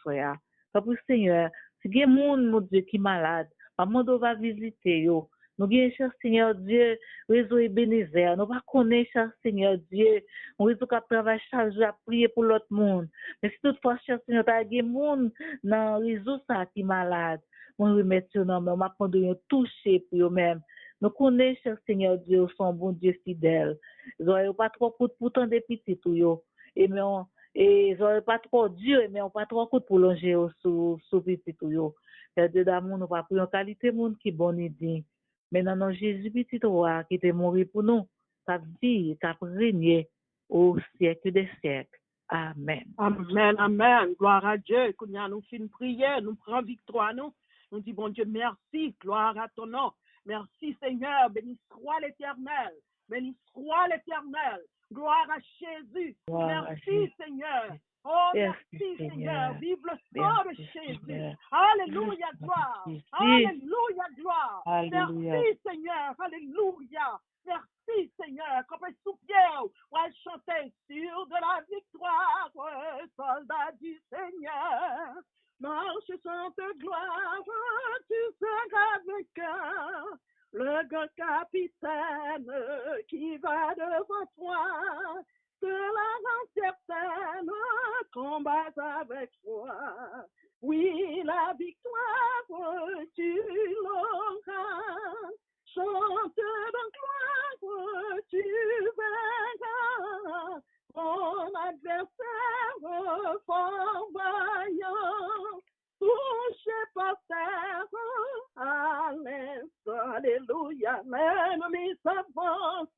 soeur. Pour Seigneur, si il y a des gens, mon Dieu, qui est malade, maman va visiter, yo. Nous avons, cher Seigneur Dieu, réseau Ebenezer. Nous ne connaissons pas, cher Seigneur Dieu, un réseau qui travaille chaque jour à prier pour l'autre monde. Mais si toutefois, cher Seigneur, il y a des gens dans le réseau qui sont malades, nous remettons nos mains, nous avons touché pour eux-mêmes. Nous connaissons, cher Seigneur Dieu, son bon Dieu fidèle. Ils n'ont pas trop coup pour tant de petits tout yo. Et ils n'ont pas trop dur, mais ils n'ont pas trop coup pour longer sous petit tout yo. Père de d'amour, nous pas pris en qualité monde qui bonne idée. Mais non, Jésus petit roi qui est mort pour nous, ta vie, ta régné au siècle des siècles. Amen. Amen, amen. Gloire à Dieu. Quand nous finissons prière, nous prenons victoire, nous disons, bon Dieu, merci, gloire à ton nom. Merci, Seigneur. Béni soit l'Éternel. Béni soit l'Éternel. Gloire à Jésus. Gloire merci, à Jésus. Seigneur. Oh, merci, Seigneur. Vive le sang de Jésus. Alléluia, gloire. Alléluia, gloire. Alléluia. Merci, Seigneur. Alléluia. Merci, Seigneur. Comme un sous-pierre, où elle chantait sur de la victoire, soldat du Seigneur. Marche sans ta gloire, tu seras vainqueur. Le grand capitaine qui va devant toi, te la rend certaine, combat avec toi. Oui, la victoire, tu l'auras. Chante de gloire, tu verras. Ton adversaire fort vaillant, touché par terre, à l'instant, alléluia, l'ennemi s'avance,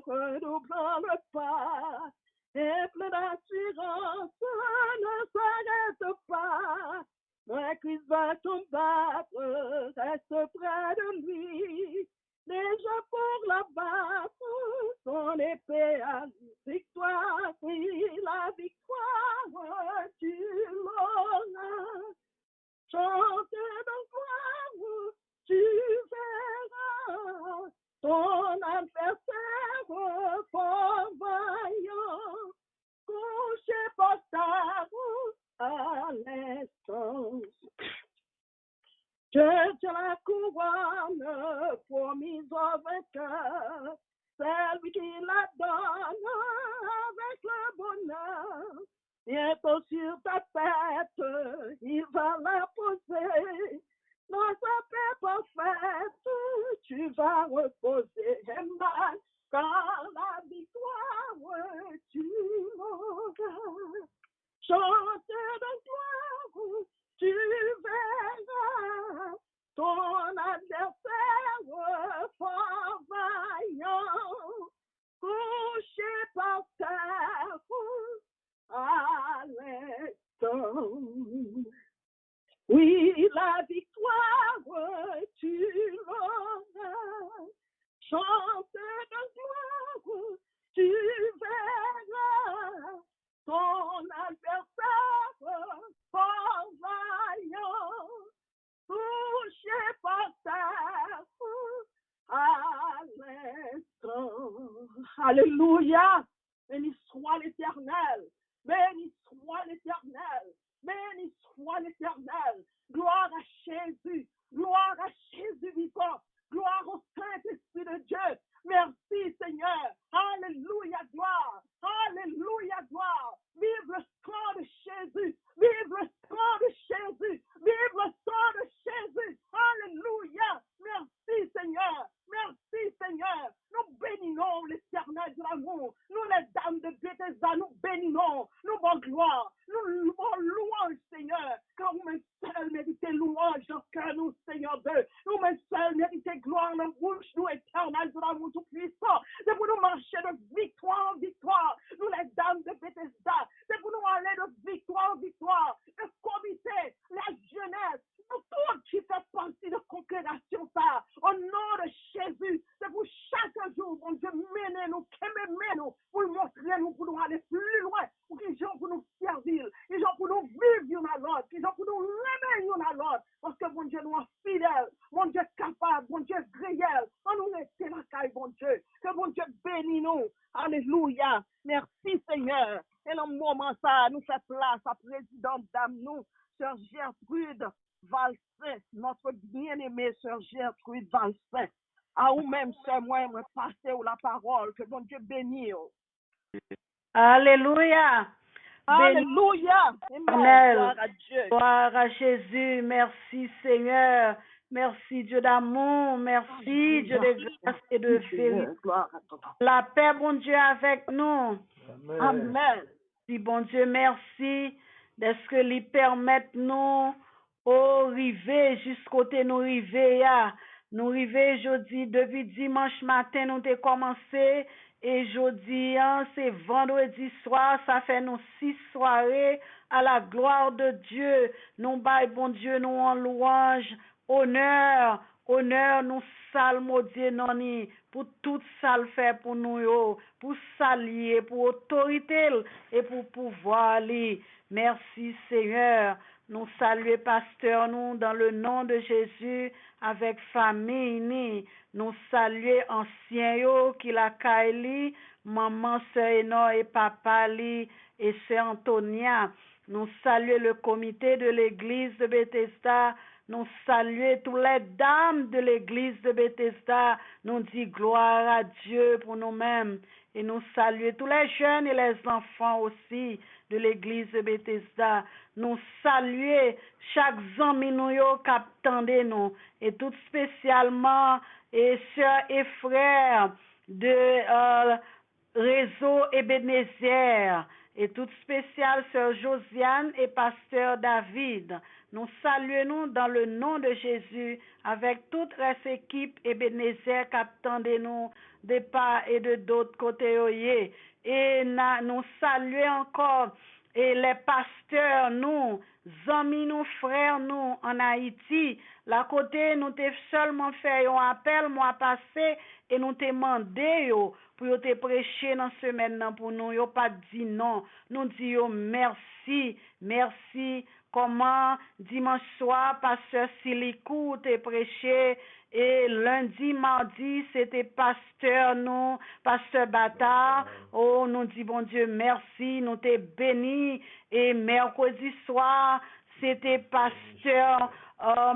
redoublant le pas, et plein d'assurance, ne s'arrête pas. Moi, Christ va combattre, reste près de lui, Déjà pour la battre, son épée a victoire, oui, la victoire, tu l'auras. Chante de gloire, tu verras ton adversaire fort vaillant, couché par terre à l'instant. Que la couronne promise au vainqueur, celle qui la donne avec le bonheur. Bientôt sur ta tête, il va la poser. Dans sa paix parfaite, tu vas reposer. Emmanuel, car la victoire, tu l'auras. Chante de gloire, tu verras ton adversaire fort vaillant, couché par terre à l'instant. Oui, la victoire, tu l'auras. Chante de gloire, tu verras ton adversaire fort vaillant, touché par terre à l'instant. Alléluia. Béni soit l'Éternel. Béni soit l'Éternel. Béni soit l'Éternel. Gloire à Jésus. Gloire à Jésus vivant. Gloire au Saint-Esprit de Dieu. Merci Seigneur. Alléluia, gloire. Alléluia, gloire. Vive le sang de Jésus. Vive le sang de Jésus. Vive le sang de Jésus. Alléluia. Merci Seigneur. Merci Seigneur. Nous bénissons l'Éternel de l'amour. Nous les dames de Bethesda, nous bénissons. Nous bon gloire. Nous louons Seigneur. Car vous-même seul méritez louange dans cœur nous Seigneur Dieu. Nous-même seul méritez gloire dans la bouche nous éternel de l'amour tout puissant. C'est pour nous marcher de victoire en victoire. Nous les dames de Bethesda. C'est pour nous aller de victoire en victoire. Le comité, la jeunesse, nous tous qui fait partie de congrégation ça. Au nom de Jésus. C'est pour chaque jour, mon Dieu, menez-nous, nous pour montrer nous, pour nous aller plus loin, pour qu'ils gens pour nous servir, qu'ils gens pour nous vivre une à l'autre, qu'ils gens pour nous aimer une à l'autre, parce que mon Dieu nous est fidèle, mon Dieu capable, mon Dieu réel, on nous reste la caille, mon Dieu, que mon Dieu bénisse nous, alléluia, merci Seigneur, et dans le moment ça, nous fait place à présidente dame nous, Sœur Gertrude Valsin, notre bien-aimée Sœur Gertrude Valsin. À vous-même, sœur, moi, passer la parole. Que bon Dieu bénisse. Alléluia. Alléluia. Amen. Gloire à Dieu. Gloire à Jésus. Merci Seigneur. Merci Dieu d'amour. Merci Dieu de grâce et de vérité. La paix, bon Dieu, avec nous. Amen. Si bon Dieu, merci de ce que lui permettent nous au river jusqu'au côté nous river. Nous river jeudi, depuis dimanche matin, nous avons commencé. Et jeudi, c'est vendredi soir, ça fait nous 6 soirées à la gloire de Dieu. Nous baillons, bon Dieu, nous en louange, honneur, nous salmodier non pour tout ça le fait pour nous, pour s'allier, pour autorité et pour pouvoir aller. Merci Seigneur. Nous saluons pasteur nous dans le nom de Jésus avec famille. Nous saluons anciens yo qui la Kaili, maman sœur Eno et papa li et sœur Antonia. Nous saluons le comité de l'église de Bethesda. Nous saluons toutes les dames de l'église de Bethesda. Nous disons gloire à Dieu pour nous-mêmes. Et nous saluons tous les jeunes et les enfants aussi de l'église de Bethesda. Nous saluons chaque ami nous qui attendent nous. Et tout spécialement, et sœurs et frères de réseau Ebenezer. Et tout spécial sœur Josiane et pasteur David. Nous saluons dans le nom de Jésus avec toute cette équipe Ebenezer qui attendent nous de part et de d'autres côtés. Et nous saluons encore et les pasteurs, nous, amis nous, frères nous en Haïti. La côté nous t'ai seulement fait un appel mois passé et nous t'ai demandé yo pour te prêcher dans semaine nan pour nous yo pas dit non. Nous dit yo merci, merci. Comment dimanche soir pasteur Silikou t'ai prêché et lundi, mardi, c'était pasteur nous, pasteur Bata. Oh, nous dit bon Dieu merci, nous t'es bénis. Et mercredi soir, c'était pasteur,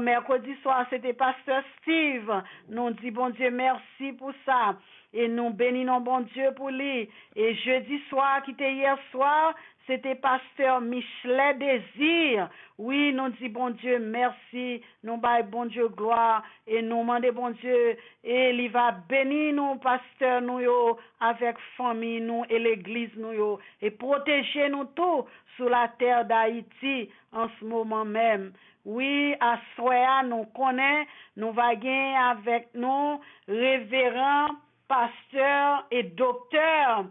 mercredi soir, c'était pasteur Steve. Nous dit bon Dieu merci pour ça. Et nous bénissons bon Dieu pour lui. Et jeudi soir, qui était hier soir, c'était pasteur Michelet Désir. Oui, nous dit bon Dieu merci, nous baillons bon Dieu gloire et nous demandons bon Dieu et il va bénir nous pasteur nous yo, avec famille nous et l'église nous yo, et protéger nous tous sur la terre d'Haïti en ce moment même. Oui, à Soya nous connaît, nous va gagner avec nous révérend pasteur et docteur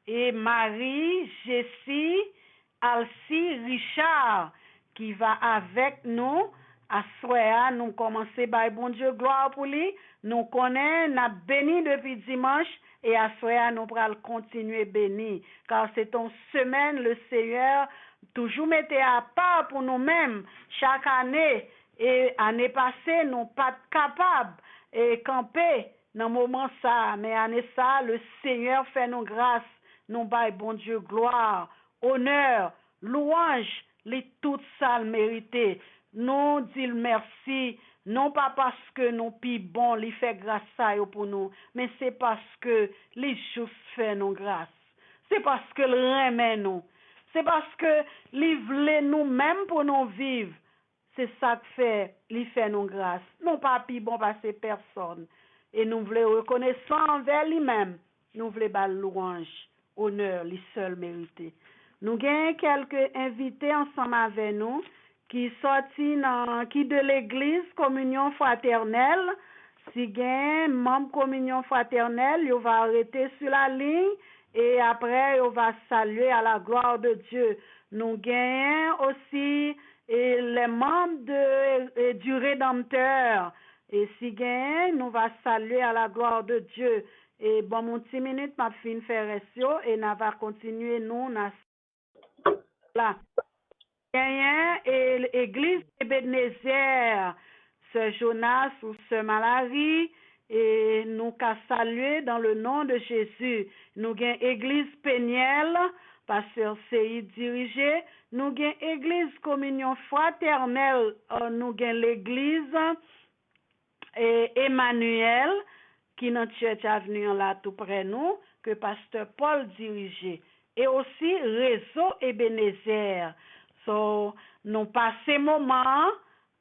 et Marie, Jessie, Alcie, Richard, qui va avec nous. À Soya, nous commençons par bon Dieu, gloire pour lui. Nous connaissons, nous béni depuis dimanche, et à Soya, nous allons continuer béni. Car c'est une semaine, le Seigneur toujours mettait à part pour nous-mêmes. Chaque année, et année passée, nous pas capables de camper dans le moment ça. Mais année ça, le Seigneur fait nous grâce. Nous bail bon Dieu gloire, honneur, louange, les toutes ça le mérité. Nous disons merci, non pas parce que nous pi bon, lui fait grâce à eux pour nous, mais c'est parce que les juste fait nous grâce. C'est parce que le remet nous. C'est parce que lui voulait nous même pour nous vivre. C'est ça que fait, lui fait nous grâce. Non pas pi bon parce que personne. Et nous voulons reconnaissance envers lui-même. Nous voulons bal louange, honneur, les seuls mérités. Nous avons quelques invités ensemble avec nous qui sorti qui de l'église communion fraternelle. Si gain membre communion fraternelle, il va arrêter sur la ligne et après on va saluer à la gloire de Dieu. Nous gagnons aussi les membres du Rédempteur. Et si gain, nous va saluer à la gloire de Dieu. Et bon, mon 10 minutes, ma fin faire et nous va continuer nous là. Et l'église Ebenezer, ce Jonas ou ce Malari, et nous qu'à saluer dans le nom de Jésus. Nous gain église Péniel, pasteur CI dirigé. Nous gain église communion fraternelle, nous gain l'église Emmanuel, qui notre church avenue là tout près nous, que pasteur Paul dirigeait. Et aussi réseau Ebenezer. So, nous passons moment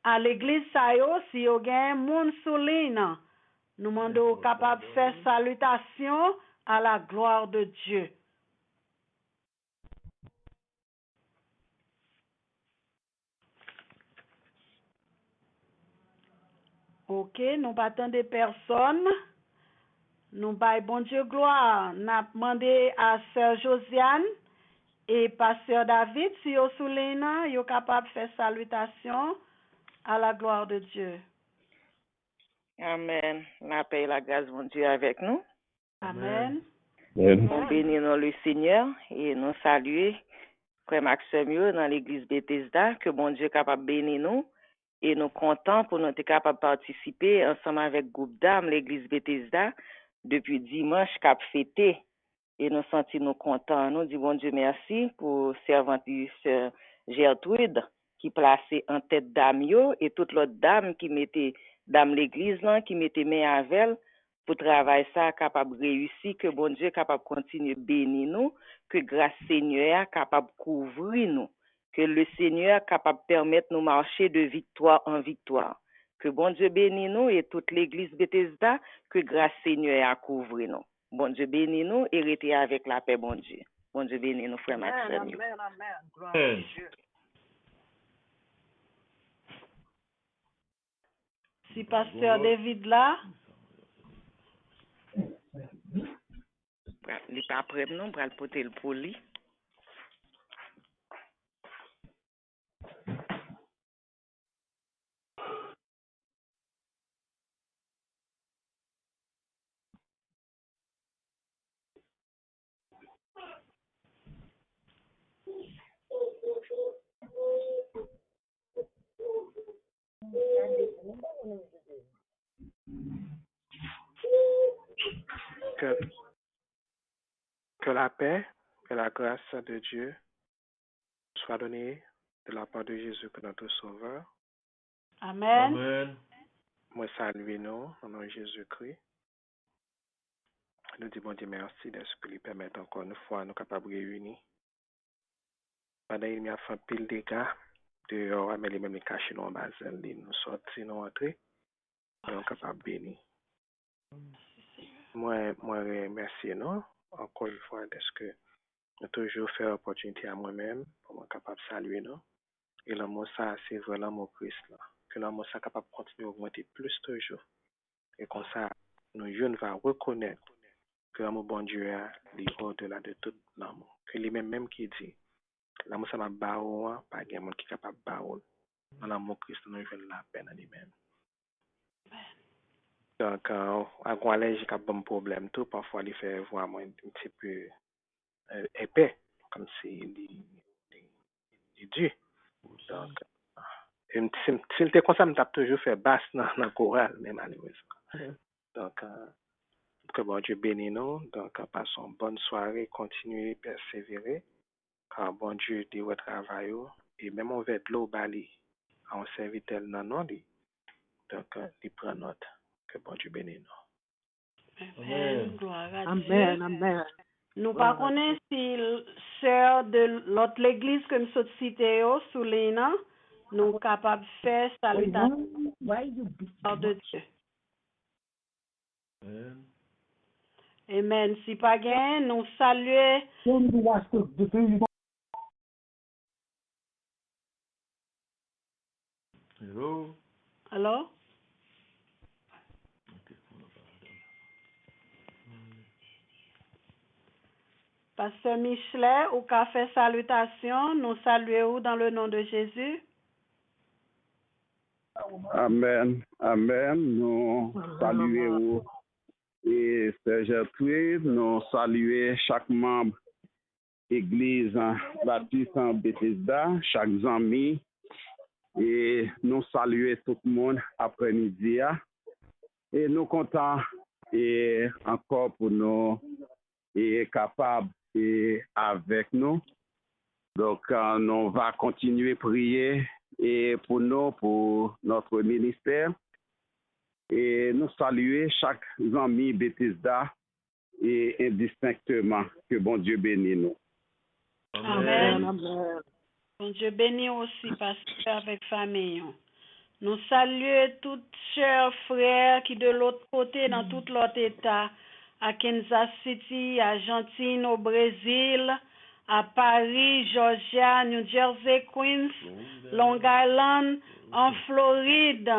à l'église Sayo, si vous avez moun souline, nous demandons capable de faire salutation à la gloire de Dieu. Ok, nous pas attendre personne. Nous baillons bon Dieu gloire. Nous avons demandé à Sœur Josiane et Pasteur David, si vous soulignez, vous êtes capable de faire salutation à la gloire de Dieu. Amen. La paix et la grâce de Dieu avec nous. Amen. Nous bénissons le Seigneur et nous saluons Frère Maxime dans l'église Bethesda, que bon Dieu est capable de bénir nous. Et nous comptons pour nous être capables de participer ensemble avec le groupe d'âmes, l'église Bethesda, depuis dimanche cap fêté. Et nous sentons nous contents. Nous disons bon Dieu merci pour servante sœur Gertrude qui plaçait en tête dame et toute l'autre dame qui mettait dame l'église là, qui mettait main avec elle pour travailler ça capable de réussir, que bon Dieu est capable de continuer à bénir nous, que grâce Seigneur est capable de couvrir nous, que le Seigneur est capable de permettre nous marcher de victoire en victoire. Que bon Dieu bénisse nous et toute l'église Bethesda, que grâce Seigneur a couvrir nous. Bon Dieu bénisse nous et restez avec la paix, bon Dieu. Bon Dieu bénisse nous, frère Maxime. Amen, amen. Gloire à Dieu. Si Pasteur David là, Il n'est pas prêt, non, pour le porter le pour lui. Que la paix et la grâce de Dieu soient données de la part de Jésus que notre Sauveur. Amen. Amen. Moi, salue nous, au nom de Jésus-Christ. Nous disons bon Dieu merci de ce que lui permet encore une fois nous capables de réunir. Pendant qu'il y a fait pile de dégâts, dehors, mais les mêmes cachés nous en bas, nous sortis, nous entrés, nous sommes capables de bénir. Moi, remercie nous, encore une fois, de ce que nous toujours fait opportunité à moi-même pour être capable de saluer nous. Et l'amour, ça, c'est vraiment l'amour Christ. Là. Que l'amour, ça, capable de continuer à augmenter plus toujours. Et comme ça, nous jeunes va reconnaître que l'amour bon Dieu est au-delà de tout l'amour. Que lui-même qui dit, l'amour, ça m'a barré, pas de monde qui est capable de barrer. Dans l'amour Christ, nous jeunes la peine à lui-même. Donc, à quoi j'ai un bon problème, tout, parfois, il fait voir moi un petit peu épais, comme si il dit. Donc, s'il était comme ça, je tape toujours fait basse dans le choral, mais malheureusement. Donc, que bon Dieu bénisse nous. Donc, passons une bonne soirée, continuez, persévérer. Car bon Dieu dit au travail, et même on va de l'eau bali, on servit tel non non. Donc, il prend note. Que bon Dieu bénisse nous. Amen. Gloire à Amen, Dieu. amen. Nous ne connaissons pas si sœur de l'autre l'église que nous cité sous Léna, nous sommes capables de faire salutation de Dieu. Amen. Amen. Si pas gain, nous saluons. Hello. Alors? Pasteur Michelet, au café salutation, nous saluons dans le nom de Jésus. Amen, amen. Nous saluons et Sœur Gertrude, nous saluons chaque membre Église Baptiste en Bethesda, chaque ami, et nous saluons tout le monde après-midi. Et nous comptons et encore pour nous et capables et avec nous. Donc, nous va continuer à prier et pour nous, pour notre ministère. Et nous saluer chaque ami Bethesda et indistinctement. Que bon Dieu bénisse nous. Amen. Amen. Bon Dieu bénit aussi, pasteur, avec famille. Nous saluons tous chers frères qui de l'autre côté, dans tout l'autre état, à Kansas City, à Argentine, au Brésil, à Paris, Georgia, New Jersey, Queens, Long Island, en Floride,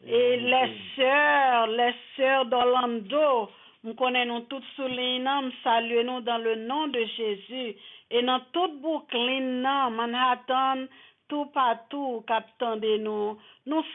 et les sœurs d'Orlando, nous connaissons toutes sous les noms, saluons-nous dans le nom de Jésus, et dans toute Brooklyn, Manhattan, tout partout, captant de nous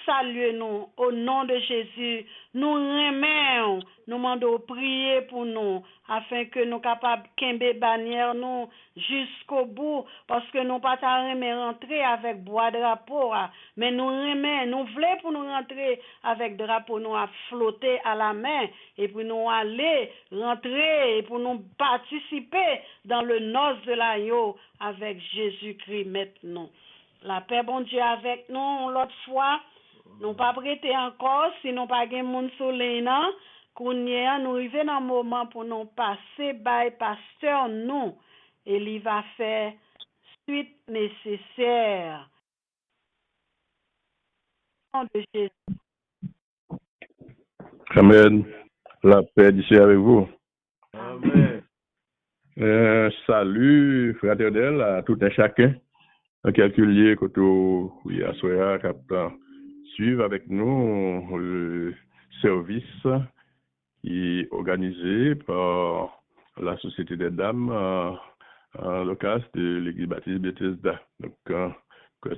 saluons au nom de Jésus, nous remercions, nous demandons prier pour nous, afin que nous capables de kembe bannière nous jusqu'au bout, parce que nous pas rentrer avec bois drapeau, mais nous remercions, nous voulons pour nous rentrer avec drapeau nous à flotter à la main, et puis nous aller rentrer, et pour nous participer dans le noce de l'agneau avec Jésus-Christ maintenant. La paix, bon Dieu, avec nous, l'autre fois, nous pas prêté encore, si nous pas gen moun soleil nan, kounye nous arrivons dans un moment pour nous passer by pasteur nous, et il va faire suite nécessaire. Au nom de Jésus. Amen. La paix d'ici avec vous. Amen. Salut fraternel à tout un chacun. En quelques lieux que tu as soya captant suivre avec nous le service qui est organisé par la Société des Dames en l'occasion de l'Église Baptiste Bethesda. Donc,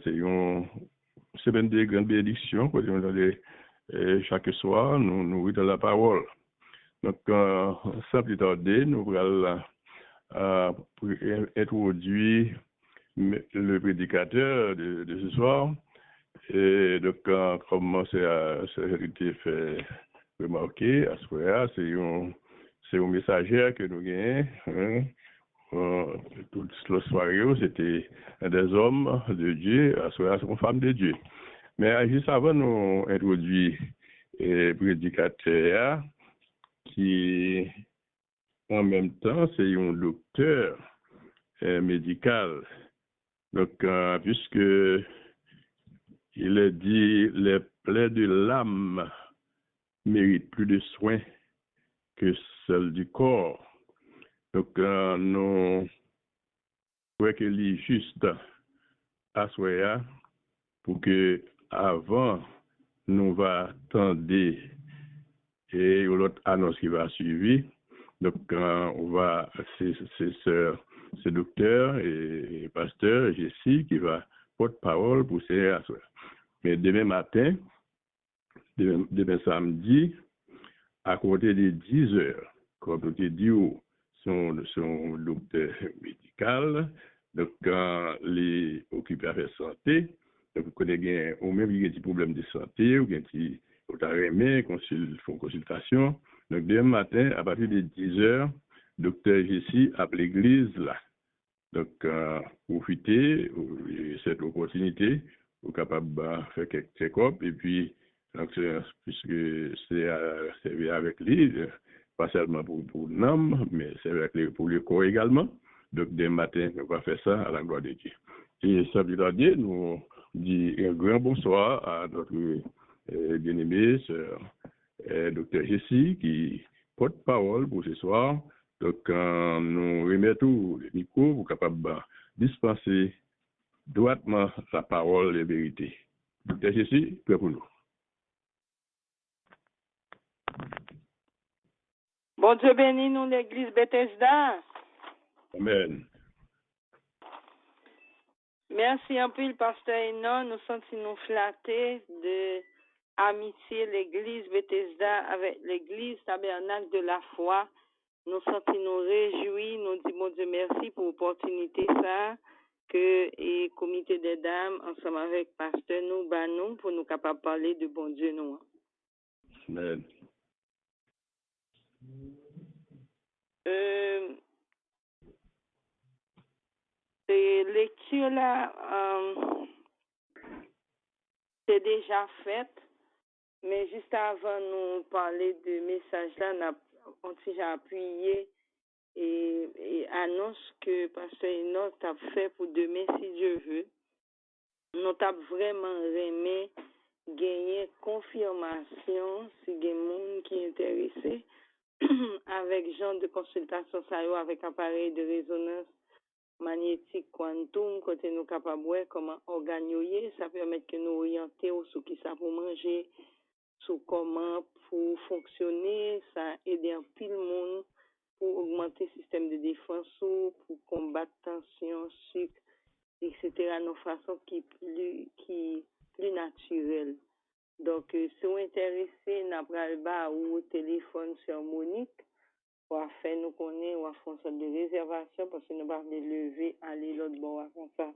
c'est une semaine de grande bénédiction que nous allons chaque soir nous readons la parole. Donc, sans plus tarder, nous allons introduire le prédicateur de ce soir. Et donc, comme c'est été fait remarquer, à ce moment-là, c'est au messager que nous gagnons. Hein. Toute la soirée, c'était des hommes de Dieu, à ce sont femmes de Dieu. Mais juste avant, nous introduire le prédicateur qui, en même temps, c'est un docteur médical. Donc, puisque il est dit, les plaies de l'âme méritent plus de soins que celles du corps. Donc, nous croyons qu'il est juste à soi pour que, avant, nous va attendre et l'autre annonce qui va suivre. Donc, on va, c'est docteur et pasteur Jessie qui va porte-parole pour ces assoirs. Mais demain matin, demain samedi, à côté de 10 heures, comme on te dit, son docteur médical, donc les occupés à faire santé, donc vous connaissez ou même il y a des problèmes de santé, ou bien qui ont font consultation. Donc demain matin, à partir de 10 heures, docteur Jessie à l'église là. Donc profitez de cette opportunité, vous êtes capable de faire quelques check-up, et puis donc, puisque c'est servir avec lui, pas seulement pour l'homme, mais c'est avec pour le corps également. Donc, demain matin, on va faire ça à la gloire de Dieu. Et ça veut dire, nous dit un grand bonsoir à notre bien-aimée sœur, docteur Jessie, qui porte-parole pour ce soir. Donc, nous remettons le micro pour capable de dispenser droitement la parole et la vérité. Docteur Jessie, prêt pour nous. Bon Dieu bénit nous l'église Bethesda. Amen. Merci un peu le pasteur Hénon. Nous sentons flattés de amitié l'église Bethesda avec l'église tabernacle de la foi. Nous sentons nous réjouis. Nous disons bon Dieu merci pour l'opportunité ça que le comité des dames ensemble avec pasteur nous banou pour nous capables de parler de bon Dieu nous. Amen. Lecture là, c'est déjà faite, mais juste avant nous parler de message là, on a déjà appuyé et annonce que Pasteur Hénon t'a fait pour demain si Dieu veut. Nous t'a vraiment aimé gagner confirmation si il y a des gens qui sont intéressés avec genre de consultation ça avec appareil de résonance magnétique quantum, côté nous capables de comment organiser, ça permet que nous orienter sur qui ça pour manger, sur comment pour fonctionner, ça aide un pile monde pour augmenter le système de défense, pour combattre tension, sucre, etc. de façon qui plus naturelle. Donc, si vous êtes intéressé, n'a pas le bas ou téléphone sur Monique, ou à faire nous connaître, ou à faire une sorte de réservation, parce que nous ne pouvons pas lever, aller l'autre bord, comme ça.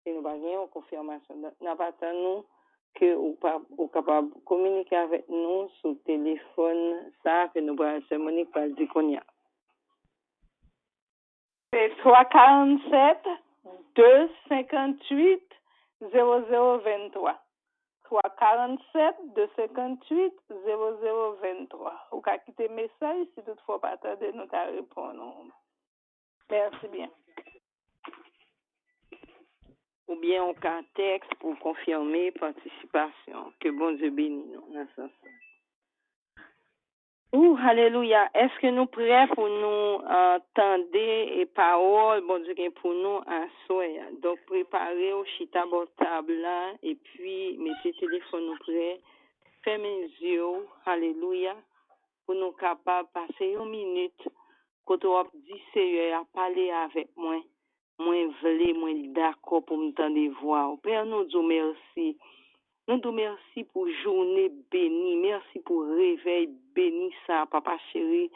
Et nous n'avons pas une confirmation. Nous pas nous que vous capable de communiquer avec nous sur le téléphone, ça, que nous pouvons faire Monique par le dire qu'on y a. C'est 347 258 0023. 347 258 0023. Ou qu'à quitter le message si toutefois pas tarder nous à répondre. Merci bien. Ou bien on qu'un texte pour confirmer participation. Que bon Dieu bénisse nous dans ce sens. Alléluia. Est-ce que nous prêts pour nous entendre et paroles, bon Dieu, pour nous à soi. Donc, préparez au chita table là, et puis, mettez le téléphone nous prêts. Fermez les yeux. Alléluia. Pour nous capables de passer une minute, quand on dit Seigneur, à parler avec moi. Moi, je moi d'accord pour m'entendre voir. Père, nous disons merci. Nous te merci pour journée bénie. Merci pour réveil béni, ça, papa chéri,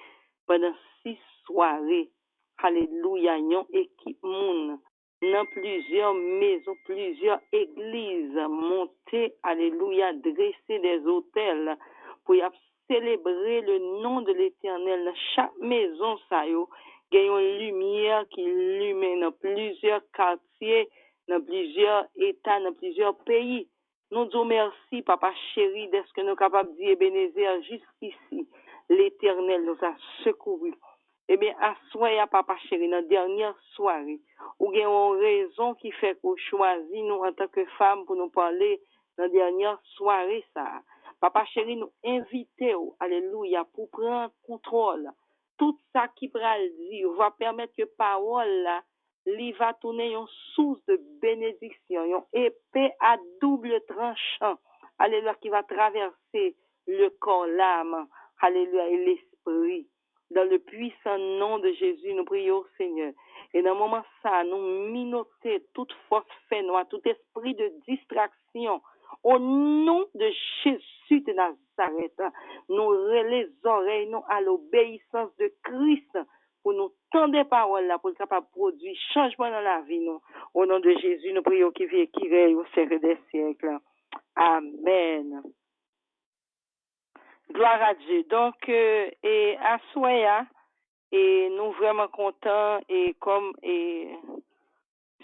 pendant 6 soirées. Alléluia, yon équipe moun. Dans plusieurs maisons, plusieurs églises montées, alléluia, dresser des hôtels pour y célébrer le nom de l'Éternel dans chaque maison ça yo. Il y a une lumière qui illumine dans plusieurs quartiers, dans plusieurs États, dans plusieurs pays. Nous disons merci, papa chéri, d'être que nous sommes capables de dire, Ebenezer, jusqu'ici, l'Éternel nous a secourus. Eh bien, à soir, papa chéri, dans la dernière soirée, ou il y a une raison qui fait qu'on choisit nous en tant que femmes pour nous parler dans la dernière soirée, ça. Papa chéri, nous invitons, alléluia, pour prendre contrôle. Tout ça qui va le dire va permettre que parole là, il va tourner une source de bénédiction, une épée à double tranchant, alléluia, qui va traverser le corps, l'âme, alléluia, et l'esprit. Dans le puissant nom de Jésus, nous prions, Seigneur. Et dans le moment ça, nous minoter toute force fait noire, tout esprit de distraction. Au nom de Jésus de Nazareth, nous les oreilles nous à l'obéissance de Christ pour nous tendre des paroles là, pour être capable de produire changement dans la vie. Nous. Au nom de Jésus, nous prions qui vit et qui règne au siècle des siècles. Amen. Gloire à Dieu. Donc, et à Soya, et nous vraiment contents, et comme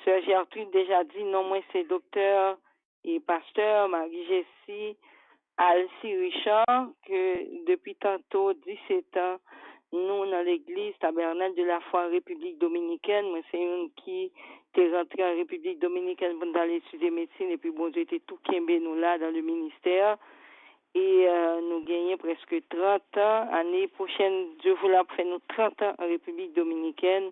Sœur Gertrude déjà dit, non, moi c'est docteur et pasteur Marie-Jessie Alcy Richard, que depuis tantôt 17 ans, nous dans l'église Tabernacle de la foi en République Dominicaine, moi c'est une qui est rentrée en République Dominicaine pour aller étudier médecine, et puis bon Dieu était tout kembe nous là dans le ministère. Et nous gagnons presque 30 ans. L'année prochaine, Dieu voulait faire nous 30 ans en République Dominicaine.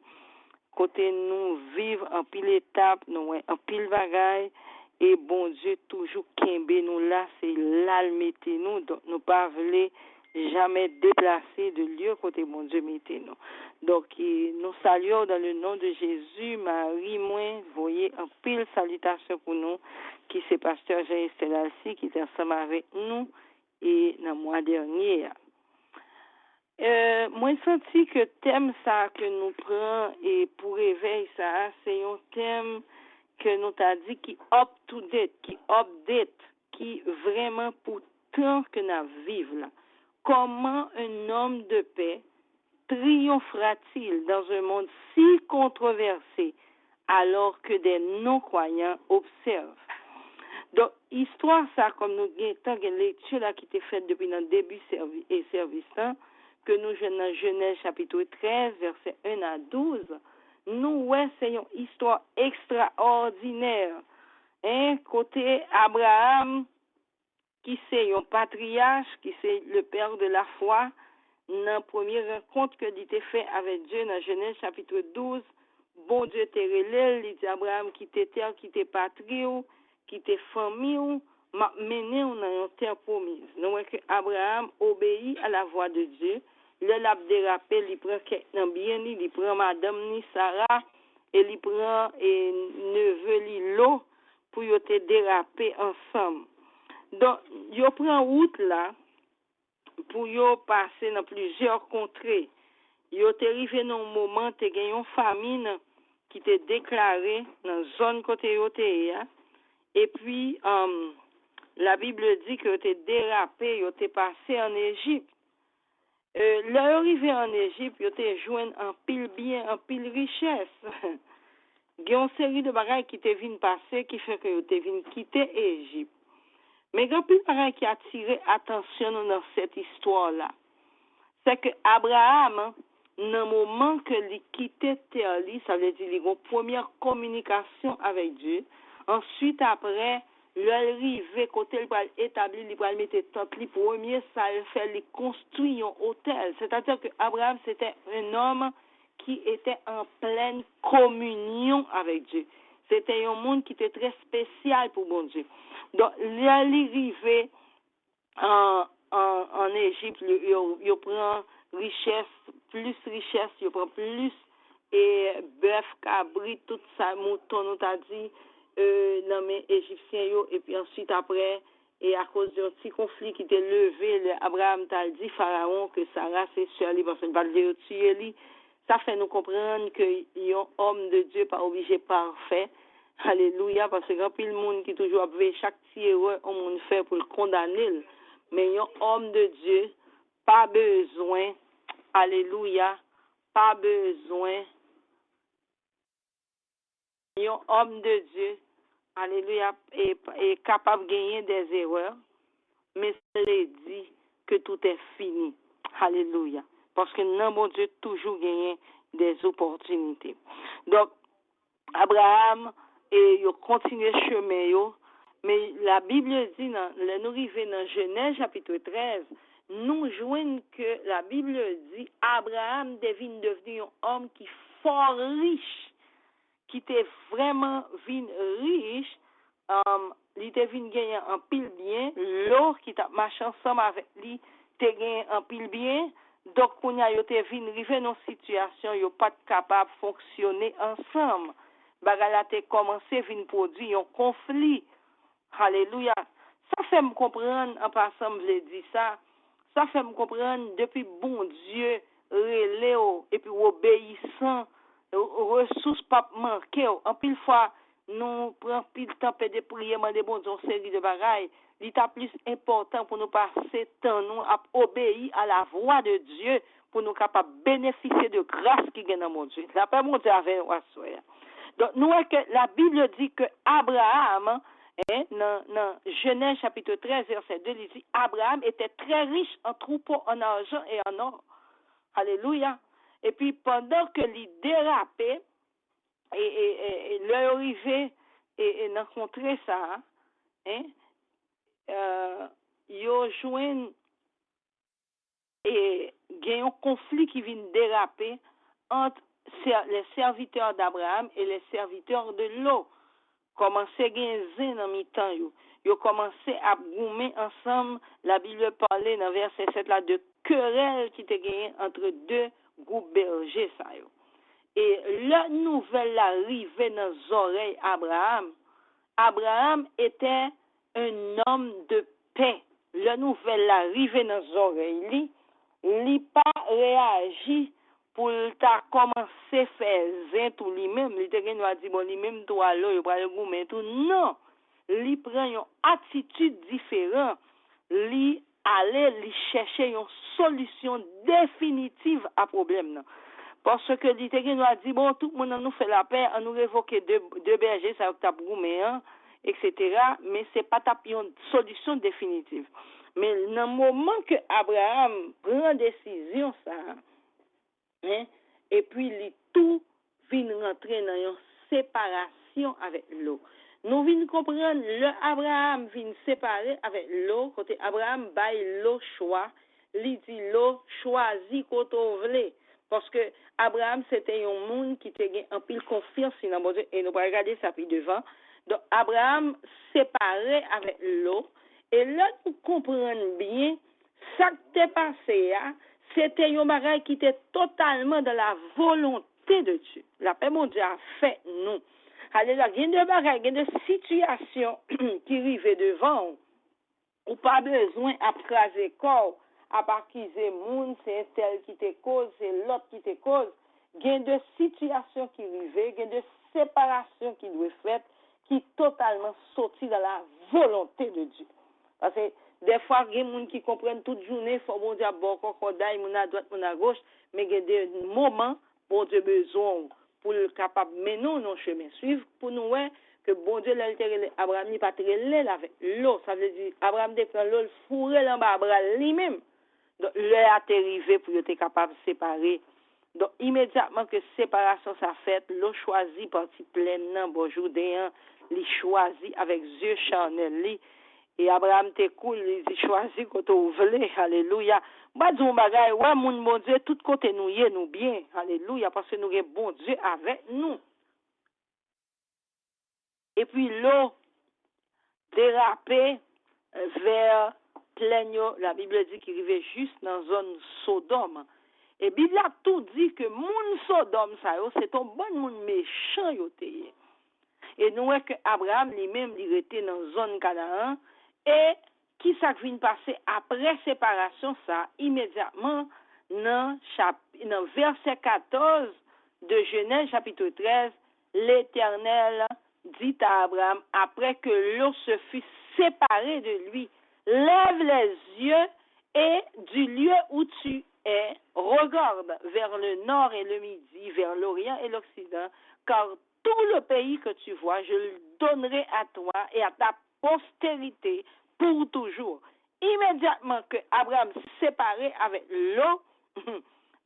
Côté nous vivre en pile étape, nous en pile bagaille. Et bon Dieu, toujours kembe nous là, c'est là le mettez nous. Donc nous pas voulons jamais déplacer de lieu côté bon Dieu mettez nous. Donc nous saluons dans le nom de Jésus, Marie, moi, voyez en pile salutation pour nous, qui c'est pasteur Jean-Estelle Alcy, qui est ensemble avec nous. Et dans le mois dernier, moi j'ai senti que le thème ça que nous prenons et pour réveil ça, c'est un thème que nous t'a dit qui up to date, qui update, qui vraiment pour tant que nous vivons là. Comment un homme de paix triomphera-t-il dans un monde si controversé alors que des non-croyants observent? Donc, histoire ça, comme nous avons une lecture là qui était faite depuis notre début service, que nous jouons dans Genèse chapitre 13, versets 1 à 12, nous, c'est une histoire extraordinaire. Côté Abraham, qui c'est un patriarche, qui c'est le père de la foi, dans la première rencontre que l'était fait avec Dieu dans Genèse chapitre 12, bon Dieu te relève, il dit Abraham, qui t'es terre, qui t'es patrie, qui t'es famille, m'a mené dans une terre promise. Nous voyons que Abraham obéit à la voix de Dieu. Le l'a dérapé, il prend quelqu'un bien, il prend madame ni Sarah, et il prend neveu li l'eau pour y te déraper ensemble. Donc, il prend route là pour y passer dans plusieurs contrées. Il est arrivé dans un moment, il y a une famine qui était déclarée dans la zone côté yoté. Et puis, la Bible dit que tu es dérapé, tu es passé en Égypte. Leur arrivé en Égypte, tu es joint en pile bien, en pile richesse. Il y a une série de bagages qui te viennent passer qui fait que tu viennent quitter l'Égypte. Mais il y a plus de bagages qui attirent attention dans cette histoire-là. C'est que Abraham, dans le moment que il quittait terre, ça veut dire qu'il y a une première communication avec Dieu. Ensuite, après, l'arrivée, côté il va établir, il va mettre tente, le premier, ça fait il construit un hôtel. C'est-à-dire que Abraham, c'était un homme qui était en pleine communion avec Dieu. C'était un monde qui était très spécial pour bon Dieu. Donc, l'arrivée en Égypte, il prend richesse, il prend plus et bœuf, cabri, tout ça, mouton, on t'a dit, dans les Égyptiens, et puis ensuite après, et à cause d'un petit conflit qui était levé, Abraham t'a dit, Pharaon, que Sarah, c'est sur lui, parce qu'il va le tuer lui. Ça fait nous comprendre qu'il y a un homme de Dieu pas obligé parfait. Alléluia, parce que quand il y a le monde qui toujours a chaque petit erreur, on monde fait pour le condamner. Mais il y a un homme de Dieu, pas besoin, alléluia, pas besoin, un homme de Dieu, alléluia, est capable de gagner des erreurs, mais c'est dit que tout est fini, alléluia, parce que non, mon Dieu, toujours gagner des opportunités. Donc, Abraham, et il continue le chemin, mais la Bible dit, nous arrivons dans Genèse chapitre 13, nous joignons que la Bible dit, Abraham devine devenir un homme qui est fort riche, qui était vraiment riche, il devine gagner un pile bien, l'autre qui t'a marché ensemble avec lui, t'es gagné un pile bien, donc on a été arrivé dans une situation, ils pas capable de fonctionner ensemble. Bagala te commencé à produire un conflit. Alléluia. Ça fait me comprendre, en passant, je l'ai dit ça, ça fait me comprendre depuis bon Dieu, relais et puis obéissant, ressources pas manquées. En pile fois, nous prenons pile temps de prier, demander bon Dieu une série de bagailles. L'état plus important pour nous passer temps, nous à obéir à la voix de Dieu pour nous capables de bénéficier de grâce qui est dans mon Dieu. La paix mon Dieu avec nous à soi. Donc, nous, que la Bible dit que Abraham, dans Genèse chapitre 13, verset 2, il dit Abraham était très riche en troupeaux, en argent et en or. Alléluia. Et puis, pendant que il dérapait, et l'arrivée, et rencontrer ça, il a joint et il y a un conflit qui vient déraper entre les serviteurs d'Abraham et les serviteurs de Lot. Commencé à gagner dans mi-temps, ils ont commencé à goumer ensemble. La Bible parlait dans verset 7 là de querelle qui était gagné entre deux groupes bergers. Ça, et la nouvelle arrivée dans les oreilles d'Abraham. Abraham était un homme de paix. La nouvelle arrivée dans les oreilles, il n'a pas réagi pour ta commencer à faire zin tout lui-même. Il te dit bon lui-même toi là, il va le goumer tout. Non, il prend une attitude différente. Il allait chercher une solution définitive à problème là. Parce que il te dit bon tout le monde nous fait la paix, on nous révoque deux bergers ça t'a goumé etc. mais c'est pas une solution définitive. Mais dans le moment que Abraham prend décision ça, et puis il tout vient rentrer dans une séparation avec l'eau. Nous venons comprendre le Abraham vient séparer avec l'eau, côté Abraham bail l'eau choix, il dit l'eau choisi côté vle. Parce que Abraham c'était un monde qui était en pile confiance dans mon Dieu et nous va regarder ça puis devant. Donc Abraham séparé avec l'eau. Et là, nous comprenons bien, ça qui t'est passé, c'était un bagage qui était totalement de la volonté de Dieu. La paix mon Dieu a fait nous. Alléluia, il y a des bagages, il y a des situations qui arrivent devant, ou pas besoin d'appraser corps, à accuser monde, c'est tel qui te cause, c'est l'autre qui te cause. Il y a des situations qui arrivent, il y a des séparations qui doivent être faites, qui totalement sorties de la volonté de Dieu. Parce que des fois, il y a des gens qui comprennent toute journée, il faut bon Dieu bon cocodaille, mon à droite, mon à gauche, mais il y a des moments, bon Dieu besoin pour le capable de mener nos chemins, suivre pour nous que bon Dieu l'a Abraham n'est pas très laid avec l'eau. Ça veut dire Abraham prend l'eau, le fourré en bas Abraham lui-même. Donc, l'heure est arrivée pour être capable de séparer. Donc, immédiatement que séparation ça fait, l'eau choisit partie pleine, bonjour, il choisit avec yeux charnels. Et Abraham te cool, il choisit quand on voulait, alléluia. Bah, dis-moi, bagay, ouais, mon bon Dieu, tout côté nous y est, nous bien, alléluia, parce que nous avons bon Dieu avec nous. Et puis, l'eau dérapée vers Plénio, la Bible dit qu'il arrivait juste dans la zone Sodome. Et la Bible a tout dit que moun Sodome, ça, c'est un bon moun méchant, yoté. Et nous voyons que Abraham lui-même, il était dans la zone Canaan. Et qui ça vient passer après séparation, ça, immédiatement, dans verset 14 de Genèse, chapitre 13, l'Éternel dit à Abraham, après que l'eau se fut séparée de lui, lève les yeux Et du lieu où tu es, regarde vers le nord et le midi, vers l'Orient et l'Occident, car tout le pays que tu vois, je le donnerai à toi et à ta postérité pour toujours. Immédiatement que Abraham séparé avec l'eau,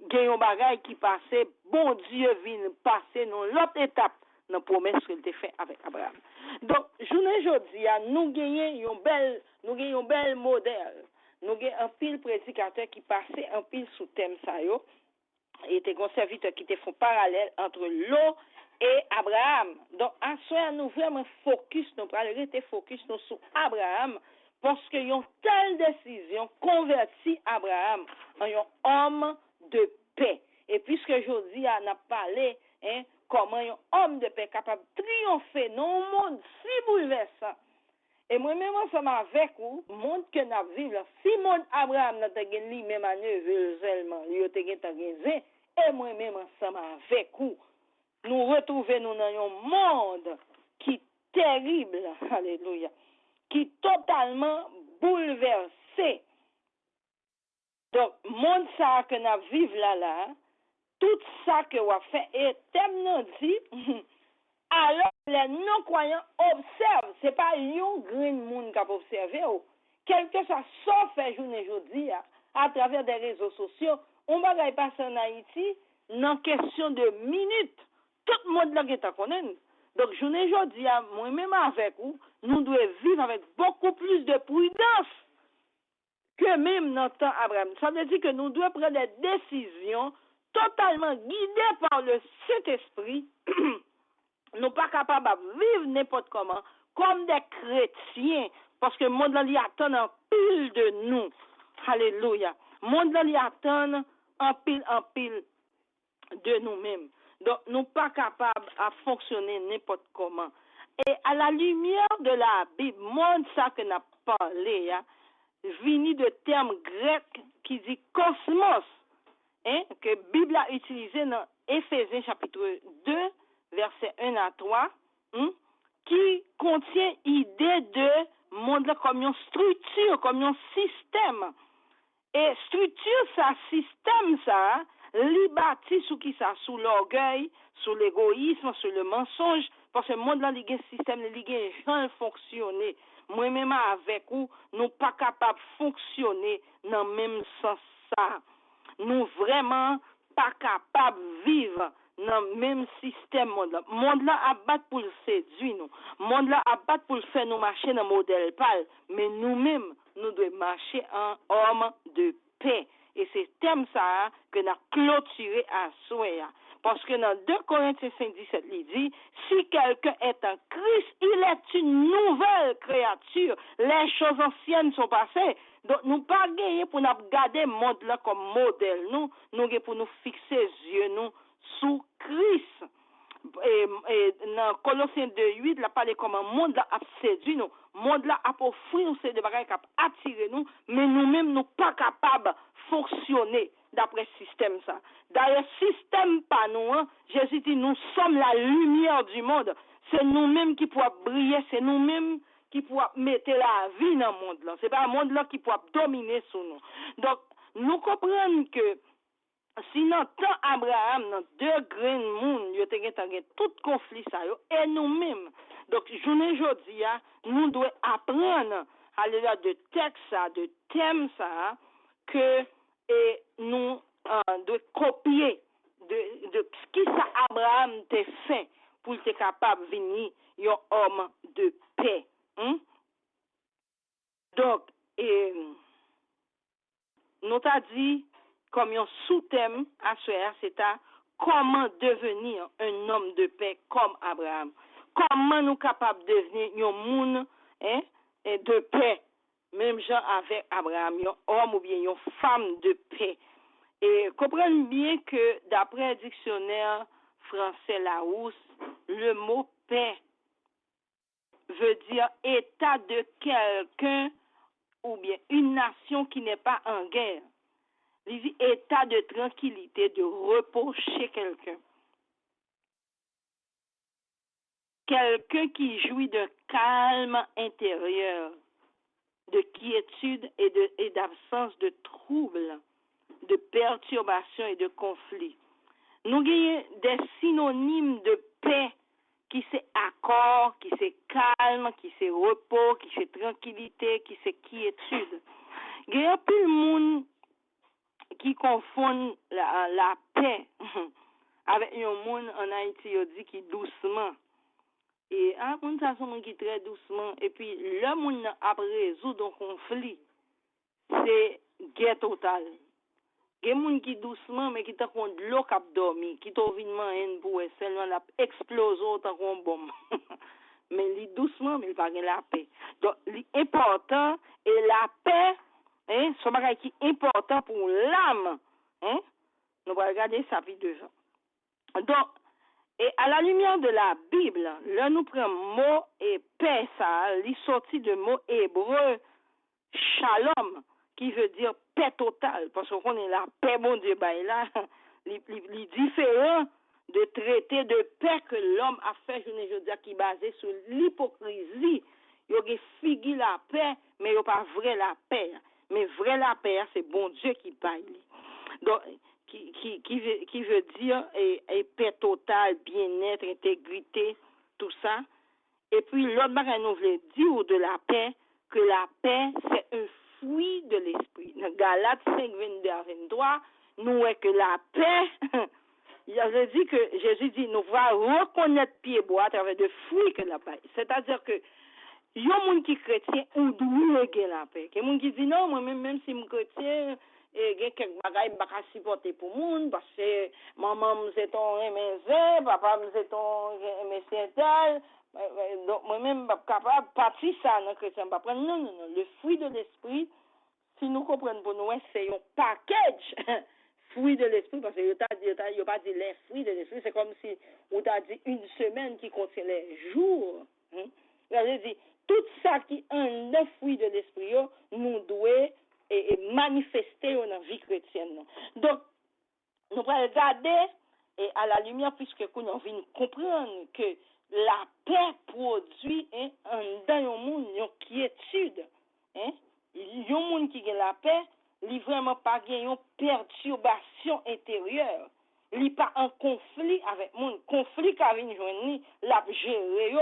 gagne un bagage qui passait, bon Dieu vient passer dans l'autre étape dans la promesse qu'il a fait avec Abraham. Donc, journée aujourd'hui, nous gagnons un bel modèle. Nous avons un pile prédicateur qui passait un pile sous thème ça yo. Il était un serviteur qui était font parallèle entre l'eau et Abraham. Donc, à ce moment, nous vraiment focus, nous allons rester focus sur Abraham parce que une telle décision convertit Abraham en un homme de paix. Et puisque aujourd'hui, on a parlé comment un homme de paix capable de triompher dans un monde si bouleversant. Et moi-même, ensemble avec vous, le monde que nous vivons, si le monde Abraham n'a pas gagné même année, seulement, il a gagné, et moi-même, ensemble avec vous, nous retrouvons dans un monde qui est terrible, alléluia, qui est totalement bouleversé. Donc, le monde ça que nous vivons là, tout ça que vous fait, et tellement dit, alors les non-croyants observent. Ce n'est pas un green monde qui a observé. Quel que soit ce fait journée aujourd'hui, à travers des réseaux sociaux, on va passer en Haïti dans question de minutes. Tout le monde là est à connaître. Donc, journée aujourd'hui, moi-même avec vous, nous devons vivre avec beaucoup plus de prudence que même dans le temps Abraham. Ça veut dire que nous devons prendre des décisions totalement guidées par le Saint-Esprit. Nous pas capables de vivre n'importe comment, comme des chrétiens, parce que le monde là, il attend un pile de nous. Alléluia. Le monde là, il attend un pile de nous-mêmes. Donc, nous pas capables de fonctionner n'importe comment. Et à la lumière de la Bible, monde ça que n'a parlé, vini de termes grecs qui dit cosmos, que la Bible a utilisé dans Éphésiens chapitre 2, versets 1 à 3, qui contient l'idée de monde comme une structure, comme un système. Et structure, ça, système, ça, li bâti sous qui ça, sous l'orgueil, sous l'égoïsme, sous le mensonge, parce que le monde là, il y a un système, il y a un fonctionner. Moi-même avec vous, nous pas capables de fonctionner dans le même sens ça. Nous vraiment pas capables de vivre dans le même système monde là. Monde là a battre pour le séduire nous. Monde là a battre pour le faire nous marcher dans modèle pâle, mais nous-mêmes nous devons marcher en homme de paix. Et c'est thème ça que nous clôturé à souhait. Parce que dans 2 Corinthiens 5:17, il dit, si quelqu'un est en Christ, il est une nouvelle créature. Les choses anciennes sont passées. Donc, nous pas gagner pour nous garder le monde là comme modèle. Nous gagnons pour nous fixer les yeux nous sous Christ. Et dans Colossiens 2:8, il a parlé comme un monde là a séduit nous. Monde là a offert nous ces bagages qui a attiré nous, mais nous-mêmes nous pas capables de fonctionner d'après le système ça. D'ailleurs, système pas nous, Jésus dit nous sommes la lumière du monde. C'est nous-mêmes qui pouvons briller, c'est nous-mêmes qui pouvons mettre la vie dans le monde là. C'est pas un monde là qui peut dominer sur nous. Donc, nous comprenons que si dans le temps Abraham, dans 2 grands mondes, il y a tout conflit ça, et nous-mêmes. Donc, journée aujourd'hui, nous devons apprendre à l'égard de texte ça, de thème ça, que nous devons copier de ce qui ça Abraham t'a fait pour être capable de venir un homme de paix. Donc, nous t'a dit, comme un sous-thème à ce c'est à comment devenir un homme de paix comme Abraham. Comment nous capables de devenir un monde de paix, même genre avec Abraham, un homme ou bien une femme de paix. Et comprenez bien que d'après le dictionnaire français Larousse, le mot paix veut dire état de quelqu'un ou bien une nation qui n'est pas en guerre. Il dit état de tranquillité, de repos chez quelqu'un. Quelqu'un qui jouit d'un calme intérieur, de quiétude. quiétude et d'absence de troubles, de perturbations et de conflits. Nous avons des synonymes de paix qui c'est accord, qui c'est calme, qui c'est repos, qui c'est tranquillité, qui c'est quiétude. Il y a plus de monde qui confond la paix avec un monde en Haïti, il dit qui doucement. Et un monde ça son monde qui très doucement et puis le monde a résoudre un conflit. C'est guerre totale. Il y a des gens qui doucement mais qui te compte l'eau qui a dormi, qui te vient manger pour seulement la exploser autant qu'on bombe. Mais li doucement mais il va gagner la paix. Donc l'important est la paix, hein, c'est un qui est important pour l'âme, hein. Nous allons regarder ça puis devant. Donc et à la lumière de la Bible, là nous prenons mot et paix ça, il sorti de mot hébreu shalom qui veut dire paix totale parce qu'on est la paix bon Dieu bah là, les différent de traité de paix que l'homme a fait je ne dis qui basé sur l'hypocrisie. Il y a figi la paix mais il n'y a pas vrai la paix. Mais vrai la paix c'est bon Dieu qui parle. Donc qui veut dire et paix totale, bien-être, intégrité, tout ça. Et puis l'autre bagage nous voulait dire de la paix que la paix c'est un fruit de l'esprit. Dans Galates 5, 22 à 23, nous voyons que la paix, Jésus dit nous allons reconnaître pied bois à travers de fruits que la paix. C'est-à-dire que il y a des gens qui sont chrétiens ou doivent la paix. Il y a des gens qui disent non, moi même si je suis chrétien, et il y a quelques bagages que je supporter pour le monde parce que maman me ton MSV, papa me ton MSC. Donc moi-même je suis capable de partir ça dans le chrétien. Non, le fruit de l'esprit, si nous comprenons pour nous, c'est un package. Fruit de l'esprit, parce que il n'y a pas dit les fruits de l'esprit, c'est comme si on t'a dit une semaine qui contient les jours. J'ai dit, tout ça qui est un fruit de l'esprit, nous devons manifester dans la vie chrétienne. Donc, nous allons regarder et à la lumière, puisque nous allons comprendre que la paix produit dans le monde une quiétude. Il y a un monde qui a la paix, il n'a vraiment pas une perturbation intérieure. Il n'est pas en conflit avec le monde. Conflit qui vient joindre, l'a géré.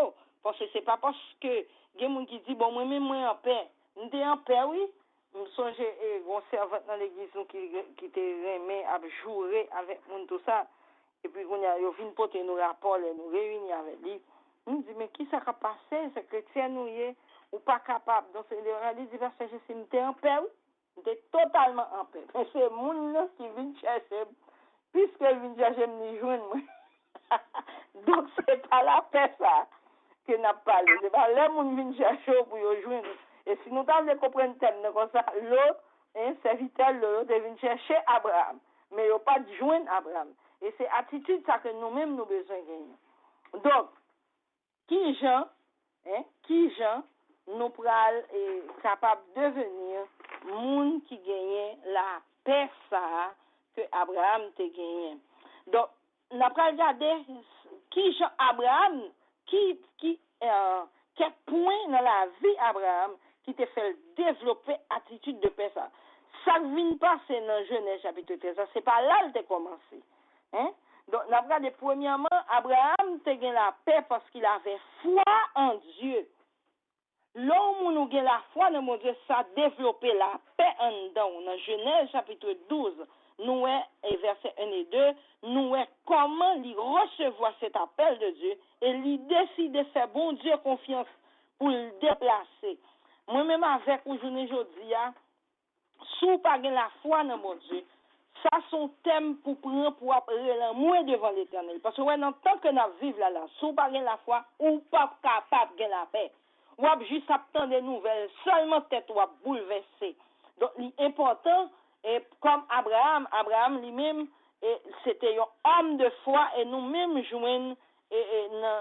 Parce que ce n'est pas parce que il y a des gens qui disent, bon, moi-même, moi en paix. Nous sommes en paix, oui. Je me songe, un servant dans l'église qui était remis à jouer avec nous, tout ça. Et puis, on a venu porter nos rapports, nous réunir avec lui. On dit, mais qui ça a passé? C'est chrétien, nous, ou pas capable. Donc, c'est le réalisme, parce que je suis en paix, oui. J'étais totalement en paix. Mais c'est le monde qui vient chercher, puisqu'il vient chercher, me joindre, moi. Donc, c'est pas la paix, ça, que n'a pas parlé. C'est pas le monde qui vient chercher pour y joindre. Et si nous avons compris le thème comme ça, l'autre, serviteur, l'autre, vient chercher Abraham. Mais il n'y a pas de joindre Abraham. Et c'est attitude ça que nous-mêmes nous besoin de gagner. Donc, qui gens nous pral capable de devenir monde qui gagne la paix ça que Abraham te gagné. Donc, nous allons regarder qui gens Abraham quel point dans la vie Abraham qui te fait développer attitude de paix ça. Ça ne vient pas c'est dans Genèse chapitre 13, c'est pas là que tu as commencé. Donc, nous regardons premièrement, Abraham te gagné la paix parce qu'il avait foi en Dieu. L'homme où nous avons la foi dans mon Dieu, ça a développé la paix en dedans. Dans Genèse chapitre 12, nous et versets 1 et 2, nous comment il recevoir cet appel de Dieu et il décide de faire bon Dieu confiance pour le déplacer. Moi-même avec aujourd'hui, si vous n'avez pas la foi dans mon Dieu, ça son thème pour prendre pour appeler moins devant l'Éternel. Parce que dans tant que nous vivons là, si vous n'avez pas la foi, ou pas capable de la paix. Ou juste attendre des nouvelles, seulement peut-être ou bouleverser. Donc l'important est comme Abraham lui-même c'était un homme de foi et nous-mêmes joignons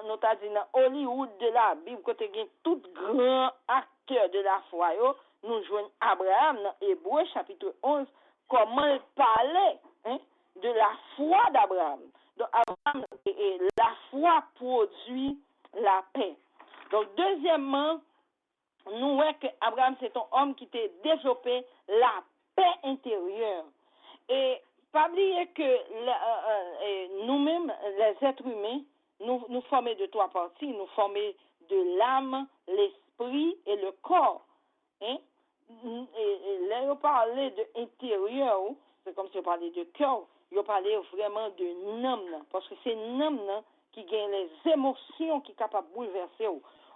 nous t'a dit dans Hollywood de la Bible côté gain tout grand acteur de la foi nous joignons Abraham dans Hébreux chapitre 11 comment il parlait de la foi d'Abraham. Donc Abraham la foi produit la paix. Donc deuxièmement nous voyons que Abraham, c'est un homme qui t'a développé la paix intérieure. Et pas oublier que nous-mêmes, les êtres humains, nous formons de trois parties. Nous formons de l'âme, l'esprit et le corps. Hein? Et là, on parlait de intérieur, c'est comme si on parlait de cœur. On parlait vraiment de l'âme, parce que c'est l'âme qui gagne les émotions qui sont capables de bouleverser.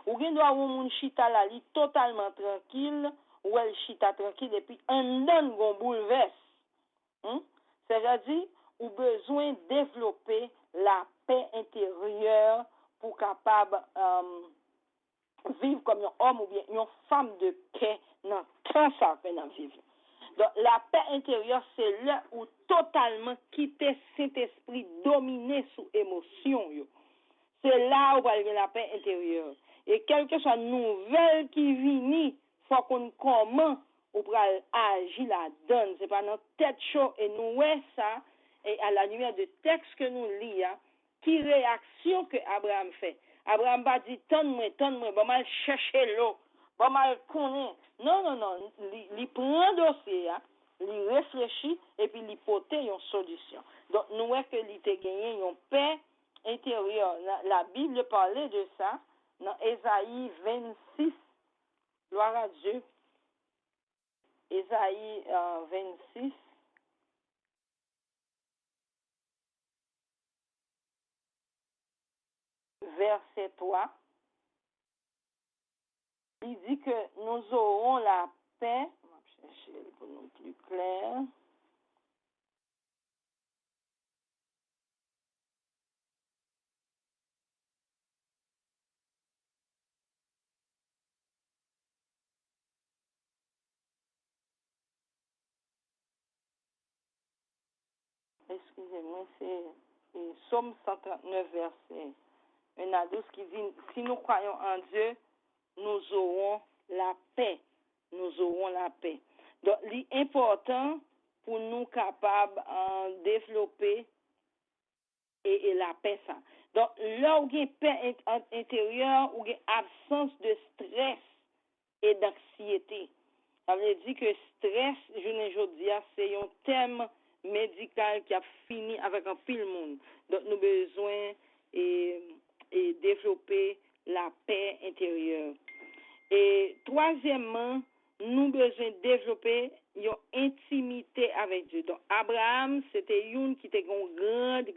Ou bien doit un chita la li totalement tranquille, ou elle chita tranquille, et puis un donne gon bouleverse. C'est-à-dire, ou besoin de développer la paix intérieure pour capable vivre comme un homme ou bien une femme de paix dans tout ça que nous vivons. Donc, la paix intérieure, c'est là où totalement quitter cet esprit dominé sous émotion. C'est là où il y a la paix intérieure. Et quelle que soit nouvelle qui vient, il faut qu'on comment on peut agir là-dedans. Ce n'est pas notre tête chaud. Et nous voyons ça, et à la lumière du texte que nous lisons, qui réaction que Abraham fait. Abraham va dire, tonne-moi, bon mal chercher l'eau, bon mal connaître. Non, il prend un dossier, il réfléchit, et puis il porte une solution. Donc, nous voyons que il a gagné une paix intérieure. La Bible parlait de ça dans Ésaïe 26. Gloire à Dieu. Ésaïe 26. Verset 3. Il dit que nous aurons la paix. On va chercher pour nous plus clair. Excusez-moi, c'est Psaume 139, verset 1 à 12 qui dit, si nous croyons en Dieu, nous aurons la paix. Nous aurons la paix. Donc, l'important pour nous capables de développer et la paix, ça. Donc, là où il y a une paix intérieure, où il y a absence de stress et d'anxiété. Ça veut dire que stress, je ne dis pas, c'est un thème médical qui a fini avec un pile monde. Donc, nous avons besoin et développer la paix intérieure. Et troisièmement, nous avons besoin de développer une intimité avec Dieu. Donc, Abraham, c'était une qui était une grande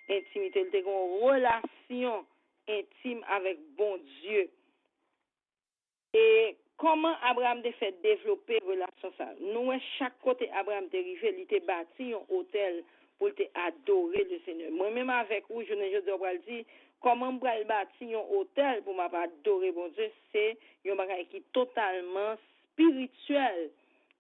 intimité. Il était une relation intime avec bon Dieu. Et comment Abraham a fait développer relation ça? Nous, chaque côté Abraham est arrivé, il était bâti un hôtel pour adorer le Seigneur. Moi-même avec vous, je ne dis comment je bâti un hôtel pour m'adorer bon Dieu, c'est un bagage qui est totalement spirituel.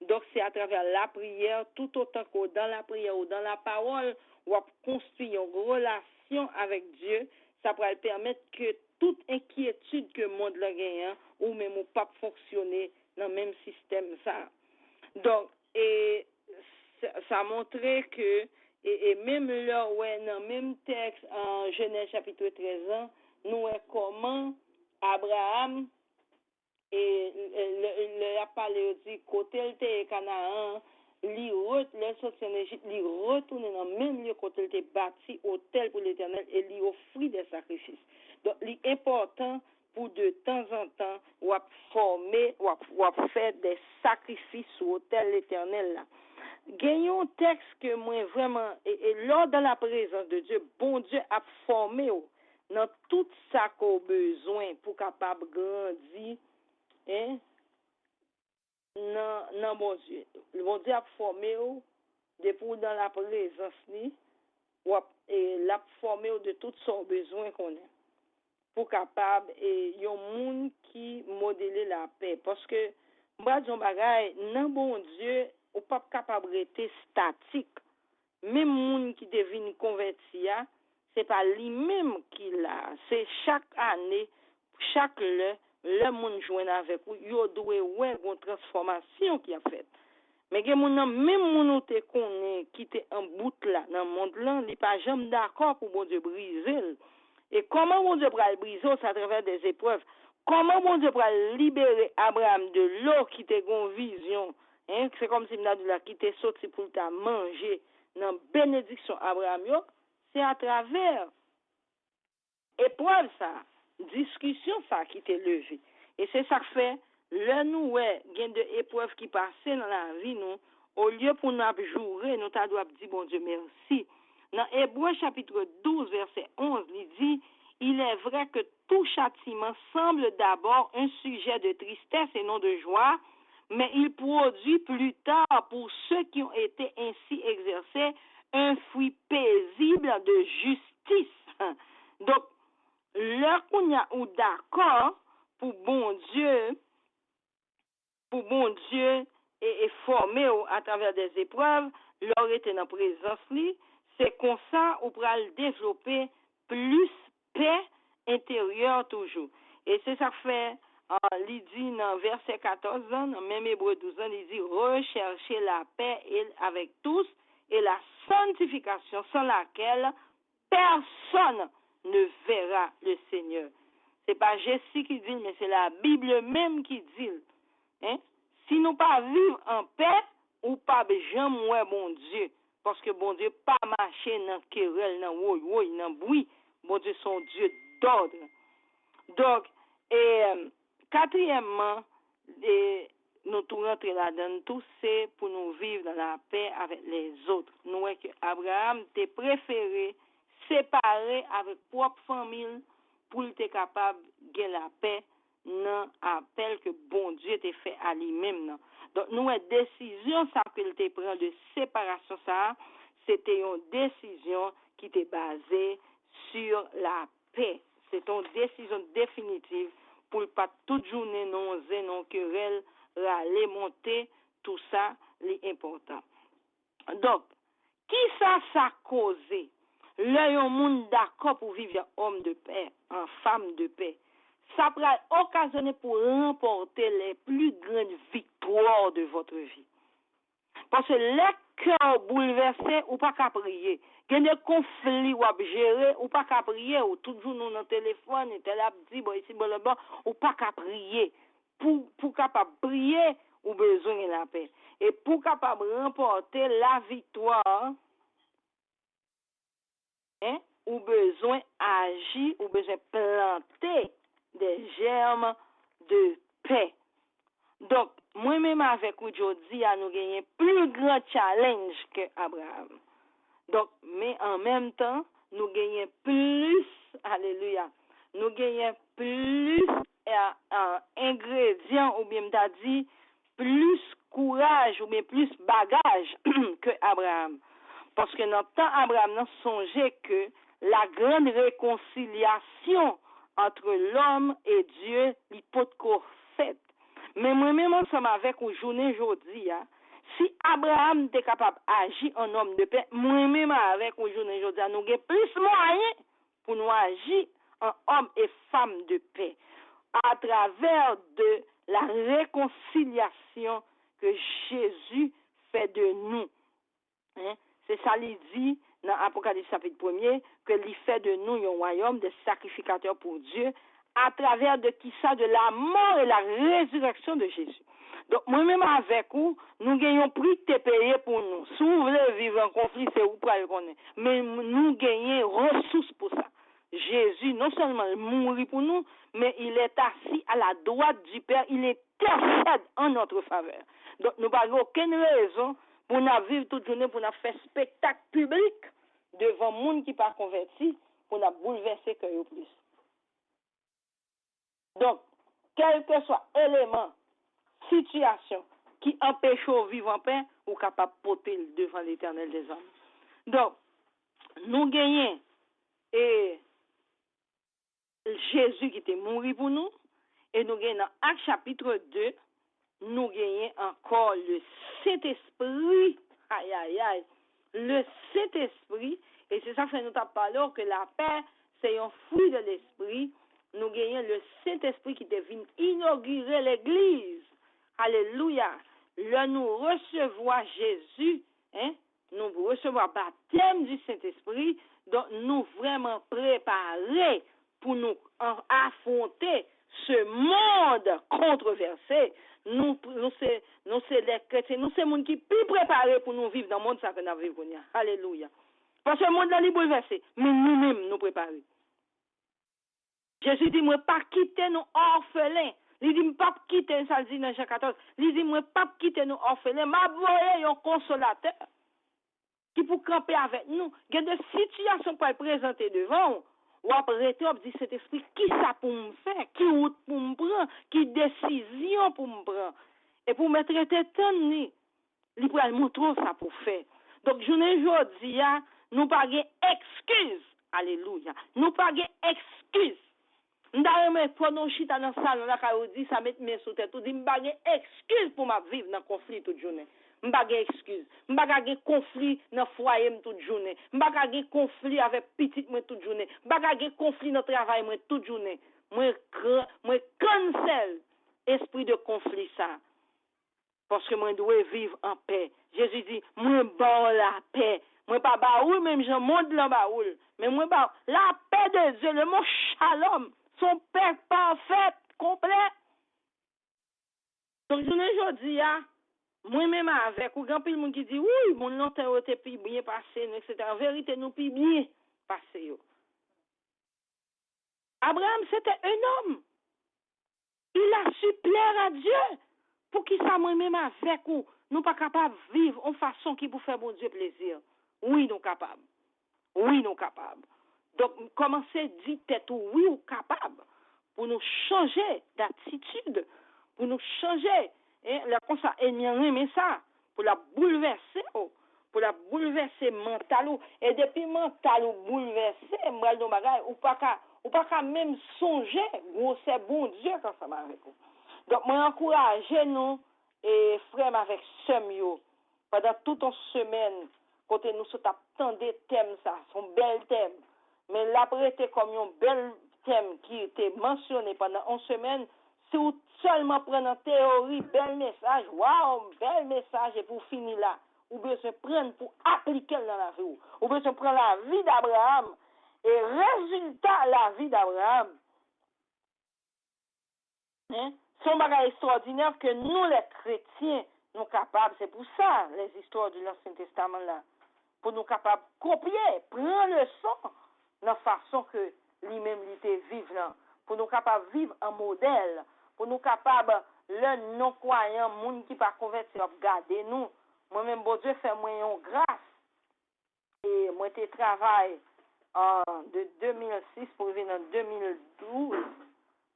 Donc, c'est à travers la prière, tout autant que dans la prière ou dans la parole, on va construire une relation avec Dieu. Ça pourrait permettre que toute inquiétude que le monde a gagne, ou même ou pas fonctionner dans le même système ça. Donc, et ça montrait que, et même là, ouais, dans le même texte, en Genèse chapitre 13 ans, nous voyons comment Abraham, et le a parlé aussi, côté le Canaan, li retourne dans le même lieu côté il était bâti hôtel pour l'Éternel et lui offrit des sacrifices. Donc, l'important pour de temps en temps, ou à former, ou à faire des sacrifices sur l'autel l'Éternel là. Gagnons un texte que moi vraiment, et lors de la présence de Dieu, bon Dieu a formé dans tout ça qu'on a besoin pour capable grandir, hein? Non, bon Dieu. Le bon Dieu a formé depuis dans la présence et l'a formé de tout son besoin qu'on a. Pour capable et y a un monde qui modèle la paix. Parce que, moi, j'en bagaille, non, bon Dieu, ou pas capable d'être statique. Même monde qui devient converti, c'est pas lui-même qui l'a. C'est chaque année, chaque le monde joint avec vous, il doit une transformation qui a fait. Mais que mon même mon te connaît qui était en bout là dans le monde là, il pas jamais d'accord pour bon Dieu briser. Et comment bon Dieu va le briser, c'est à travers des épreuves. comment bon Dieu pourra libérer Abraham de l'eau qui était une vision, hein, c'est comme si là qui était sorti pour ta manger dans bénédiction Abraham yo, c'est à travers épreuve ça, discussion ça qui t'est levé. Et c'est ça que fait le nous ouais, gain de épreuves qui passent dans la vie nous, au lieu pour nous jouer, nous t'a doit dire bon Dieu merci. Dans Hébreux chapitre 12 verset 11, il dit il est vrai que tout châtiment semble d'abord un sujet de tristesse et non de joie, mais il produit plus tard pour ceux qui ont été ainsi exercés un fruit paisible de justice. Donc, leur qu'on y a ou d'accord pour bon Dieu et formé à travers des épreuves, leur était dans présence li, c'est comme ça ou pour le développer plus paix intérieure toujours. Et c'est ça que fait il dit dans verset 14, dans même Hébreux 12, il dit recherchez la paix avec tous et la sanctification sans laquelle personne ne verra le Seigneur. C'est pas Jessie qui dit, mais c'est la Bible même qui dit. Hein? Si nous pas vivre en paix, ou pas jamais bon Dieu, parce que bon Dieu pas marcher dans querelle, dans woy, dans bruit. Bon Dieu son Dieu d'ordre. Donc, quatrièmement, nous tout rentrer là-dedans, tout c'est pour nous vivre dans la paix avec les autres. Nous voyons que Abraham t'est préféré séparer avec propre famille pour être capable de la paix dans appel que bon Dieu t'a fait à lui-même. Donc, nous avons décision ça qu'il te prend de séparation ça, c'était une décision qui était basée sur la paix. C'est une décision définitive pour pas toute journée non querelle, râler, monter, tout ça, l'important. Donc, qui ça causé? Là, yon monde d'accord pour vivre en homme de paix, en femme de paix. Ça pourrait occasionner pour remporter les plus grandes victoires de votre vie. Parce que les cœurs bouleversés, ou pas qu'à prier. Il y a des conflits ou à gérer, ou pas qu'à prier, ou toujours nous dans le téléphone, et tel dit, bon, ici, bon, là-bas, ou pas qu'à prier. Pour capable prier, ou besoin de la paix. Et pour capable remporter la victoire, hein, ou besoin agir, ou besoin planter des germes de paix. Donc, moi-même avec aujourd'hui, nous gagnons plus grand challenge que Abraham. Donc, mais en même temps, nous gagnons plus, alléluia, nous gagnons plus ingrédients, ou bien t'as dit, plus courage, ou bien plus bagage que Abraham. Parce que dans le temps, Abraham n'a songé que la grande réconciliation entre l'homme et Dieu, l'hypothèque faite. Mais moi-même, ensemble avec aujourd'hui, si Abraham était capable d'agir en homme de paix, moi-même avec aujourd'hui, nous avons plus moyens pour nous agir en homme et femme de paix à travers de la réconciliation que Jésus fait de nous. Hein? C'est ça qu'il dit dans Apocalypse chapitre 1er, que il fait de nous un royaume de sacrificateurs pour Dieu à travers de qui ça, de la mort et la résurrection de Jésus. Donc, moi-même avec vous, nous gagnons prix de payer pour nous. Si vous voulez vivre en conflit, c'est vous pour le connaître. Mais nous gagnons ressources pour ça. Jésus, non seulement mourit pour nous, mais il est assis à la droite du Père. Il intercède en notre faveur. Donc, nous n'avons aucune raison pour nous vivre toute journée, pour nous faire spectacle public devant le monde qui n'est pas converti, pour nous bouleverser que plus. Donc, quel que soit élément, situation qui empêche de vivre en paix, ou capable de porter devant l'Éternel des hommes. Donc, nous gagnons et Jésus qui était mort pour nous, et nous gagnons dans Actes chapitre 2, nous gagnons encore le Saint-Esprit, le Saint-Esprit, et c'est ça que nous avons parlé, que la paix, c'est un fruit de l'Esprit. Nous gagnons le Saint-Esprit qui devient inaugurer l'Église. Alléluia. Là, nous recevons Jésus, hein? Nous recevons le baptême du Saint-Esprit, donc nous vraiment préparés pour nous affronter ce monde controversé, nous c'est les chrétiens, nous c'est monde qui plus préparé pour nous vivre dans le monde ça que nous vivons. Alléluia. Parce que le monde là est bouleversé, mais nous-mêmes nous préparer. Jésus dit moi pas quitter nous orphelins. Il dit pas quitter ça dit dans Jean 14. Il dit moi pas quitter nous orphelins, m'a voyer un consolateur qui pour camper avec nous. Il y a des situations pour présenter devant ou après on dit cet esprit qui ça pour me faire, qui route pour me prendre, qui décision pour me prendre et pour me traiter tant ni il pour montrer ça pour faire. Donc je ne dis nous pas excuse. Alléluia. Nous pas excuse. D'ailleurs, mais pour nous chita dans salon là quand dit ça met mes sous tête, tout dit m'pa excuse pour ma vivre dans conflit toute journée. M'pa excuse. M'pa conflit dans foyer toute journée. M'pa conflit avec petite moi toute journée. M'pa conflit dans travail moi toute journée. Moi cancel esprit de conflit ça. Parce que moi dois vivre en paix. Jésus dit moi bon la paix. Moi pas baoul même je monte dans baoul, mais moi ba la paix de Dieu, le mot shalom, son paix parfaite, complet. Donc je ne dis moi-même avec ou grand pile monde qui dit oui, mon longtemps était plus bien passé, etc. En vérité nous plus bien passé yo. Abraham c'était un homme. Il a su plaire à Dieu. Pour qui ça moi-même avec ou nous pas capable vivre en façon qui pour faire bon Dieu plaisir. Oui, nous capables. Oui, nous capables. Donc, commencez à dire tête oui, ou capable pour nous changer d'attitude, pour nous changer. La comme ça, mais ça, pour la bouleverser, pour la bouleverser mental. Et depuis mental ou bouleverser, ou pas qu'à même songer, c'est bon Dieu quand ça va avec vous. Donc, moi, encourage nous et frère avec Semio pendant toute une semaine. Côté nous sommes tant de thèmes, ça, son bel thème. Mais l'après, c'était comme un bel thème qui était mentionné pendant une semaine. Si vous seulement prenez en théorie, bel message, waouh, bel message, et pour finir là, vous besoin prendre pour appliquer dans la vie. Vous besoin prendre la vie d'Abraham et résultat la vie d'Abraham. C'est un bagage extraordinaire que nous, les chrétiens, nous sommes capables. C'est pour ça, les histoires de l'Ancien Testament là. Pour nous capables de copier, prendre le son de la façon que lui-même était vivre là. Pour nous capables de vivre en modèle. Pour nous capables, le non-croyant, les gens qui ne sont pas convertis, regarder nous. Moi-même, bon Dieu, fait moi une grâce. Et moi, j'ai travaillé de 2006 pour venir en 2012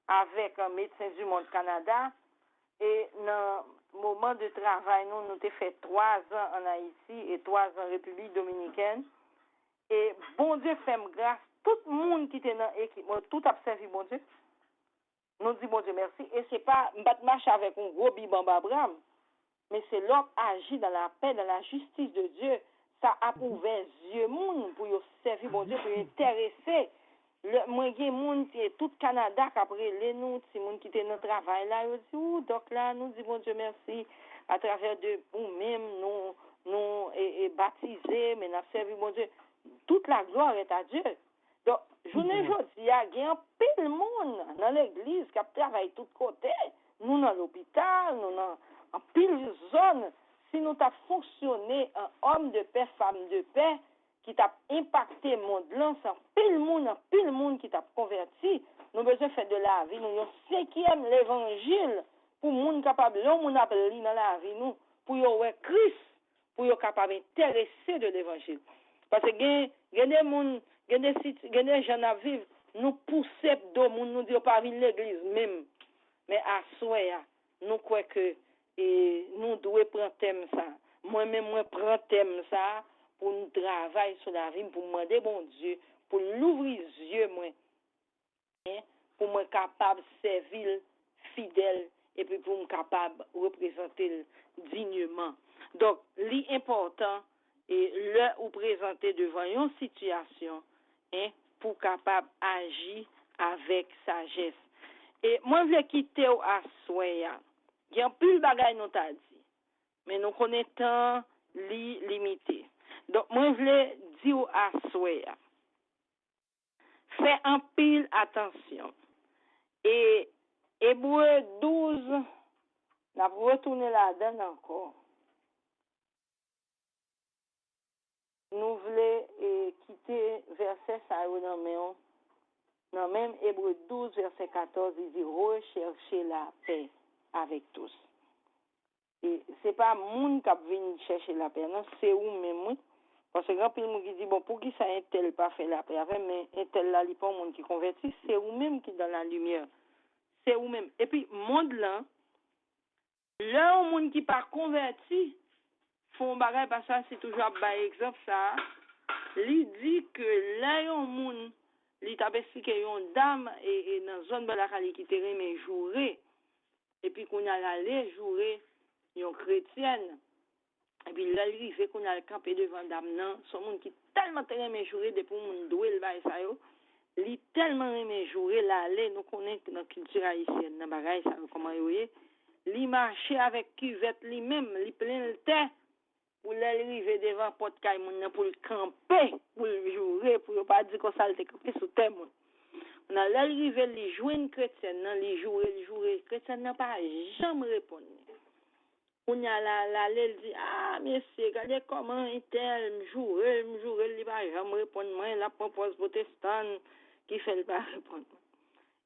avec un médecin du monde Canada. Et dans le moment de travail, nous avons fait 3 ans en Haïti et 3 ans en République dominicaine. Et bon Dieu fait grâce. Tout le monde qui était dans l'équipe, tout a servi bon Dieu. Nous disons bon Dieu merci. Et ce n'est pas battre marche avec un gros bibamba Abraham, mais c'est l'homme agit dans la paix, dans la justice de Dieu. Ça a ouvert les yeux pour servir bon Dieu, pour intéresser. Moi, il y a des gens qui est tout Canada qui après les nous, c'est gens qui étaient dans le travail là, ils disent, donc là, nous disons bon Dieu merci, à travers de nous-mêmes, nous et baptisés, mais nous avons servi bon Dieu. Toute la gloire est à Dieu. Donc, je ne veux dire, il y a un pile monde dans l'église qui travaille de tous côtés. Nous dans l'hôpital, nous dans en pile zone. Si nous avons fonctionné un homme de paix, femme de paix, qui t'a impacté le monde là, c'est pile monde qui t'a converti. Nous avons besoin de faire de la vie. Nous avons 5e l'évangile pour les gens capables de lire dans la vie, nous, pour y avoir Christ, pour y capable d'intéresser de l'évangile. Parce que il y a des gens à vivre, nous poussons de monde, nous disons pas venir l'église même. Mais à soi, nous croyons que nous devons prendre thème ça. Moi-même, moi prends thème ça pour nous travailler sur la vie, pour demander bon Dieu, pour l'ouvrir les yeux, moi, pour moi capable de servir fidèle et puis pour me capable de représenter dignement. Donc, l'important est le ou présenter devant une situation pour capable agir avec sagesse. Et moi, je vais quitter à Soya. Il y a plus de bagaille nous t'a dit, mais nous connaissons limité. Donc, moi, je voulais dire à Soya, fais un pile attention et Hébreu 12, on a retourné là-dedans encore. Nous voulons quitter verset ça dans même Hébreu 12, verset 14, il dit rechercher la paix avec tous. Et c'est pas moun qui vient chercher la paix, non, c'est ou même. Parce que grand pile moun qui dit bon pour qui ça un tel pas fait la paix avec mais un tel là il pas monde qui convertit, c'est ou même qui dans la lumière. C'est ou même. Et puis monde là un monde qui pas converti font bagay parce que c'est toujours par exemple ça. Il dit que là un monde il t'a expliqué une dame et dans zone de la Cali qui te remet jouer et puis qu'on a allé jouer une chrétienne. Et puis là, il fait qu'on a le campé devant dame, non. Son monde qui tellement aimé jouer depuis mon doué, le bail ça yo. Il tellement aimé jouer là, nous connaissons dans la culture haïtienne, dans bagaille ça comment yo yé. Il marchait avec cuvette lui-même, il plein le thé pour l'arriver devant porte caille moun pour le camper, pour le jouer, pour pas dire qu'on salte camper sous thé moun. On a l'arriver li jouer une chrétienne, non, li jouer, chrétienne n'a pas jamais répondu. On y a la elle dit ah monsieur regardez comment il tel jouer il va jamais répondre moi la propose protestant qui fait le pas répondre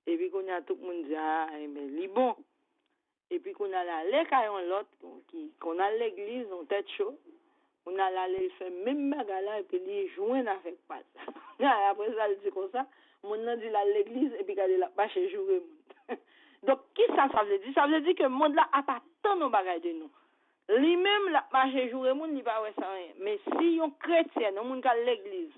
et puis qu'on a tout le monde dit ah mais li bon et puis qu'on a la l'écaillon l'autre qui qu'on a l'église en tête chaud on a la il fait même bagala et puis il joint avec pas après ça il dit comme ça mon nom dit la l'église et puis garder la pas chez jouer donc qui ça veut dire que le monde là a pas tant nos bagages de nous lui-même la marché jouer monde il pas ouais ça rien mais si on chrétien on monde à l'église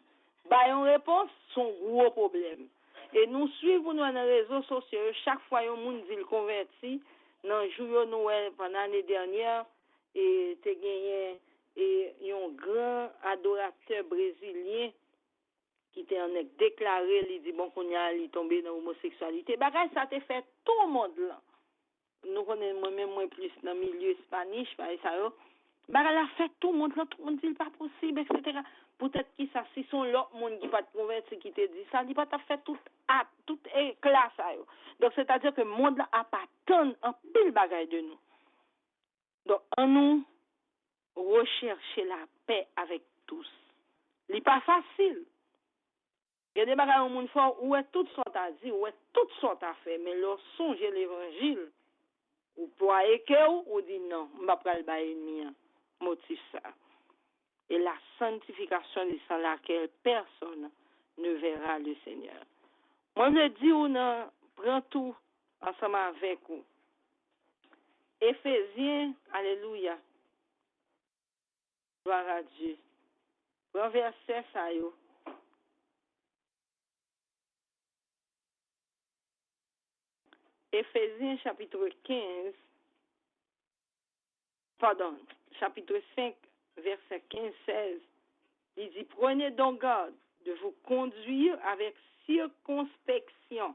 ba une réponse son gros problème et nous suivons nous dans les réseaux sociaux chaque fois un monde dit le converti dans jour Noël pendant l'année dernière et t'es gagné et un grand adorateur brésilien qui était en déclaré il dit bon qu'on y a il tombé dans l'homosexualité bagage ça te fait tout le monde là nous connaissons moi-même moins plus dans le milieu hispanique ça yo bagage la fait tout le monde dit pas possible etc. Peut-être que ça si sont l'autre monde qui pas de converti qui te dit ça dit pas t'a fait tout éclat ça yo donc c'est-à-dire que le monde là a pas tant en pile bagage de nous donc en nous rechercher la paix avec tous c'est pas facile. Il y a des bagages au monde fort où est tout ce qu'on a dit, où est tout ce qu'on a fait, mais leur songer l'évangile, ou pour ou dit non, je ne vais pas le bailler ennemi, motif ça. Et la sanctification sans laquelle personne ne verra le Seigneur. Moi, je dis, on prend tout ensemble avec vous. Éphésiens, alléluia, gloire à Dieu. Prends verset ça, yo. Éphésiens chapitre 5, verset 15-16, il dit, prenez donc garde de vous conduire avec circonspection,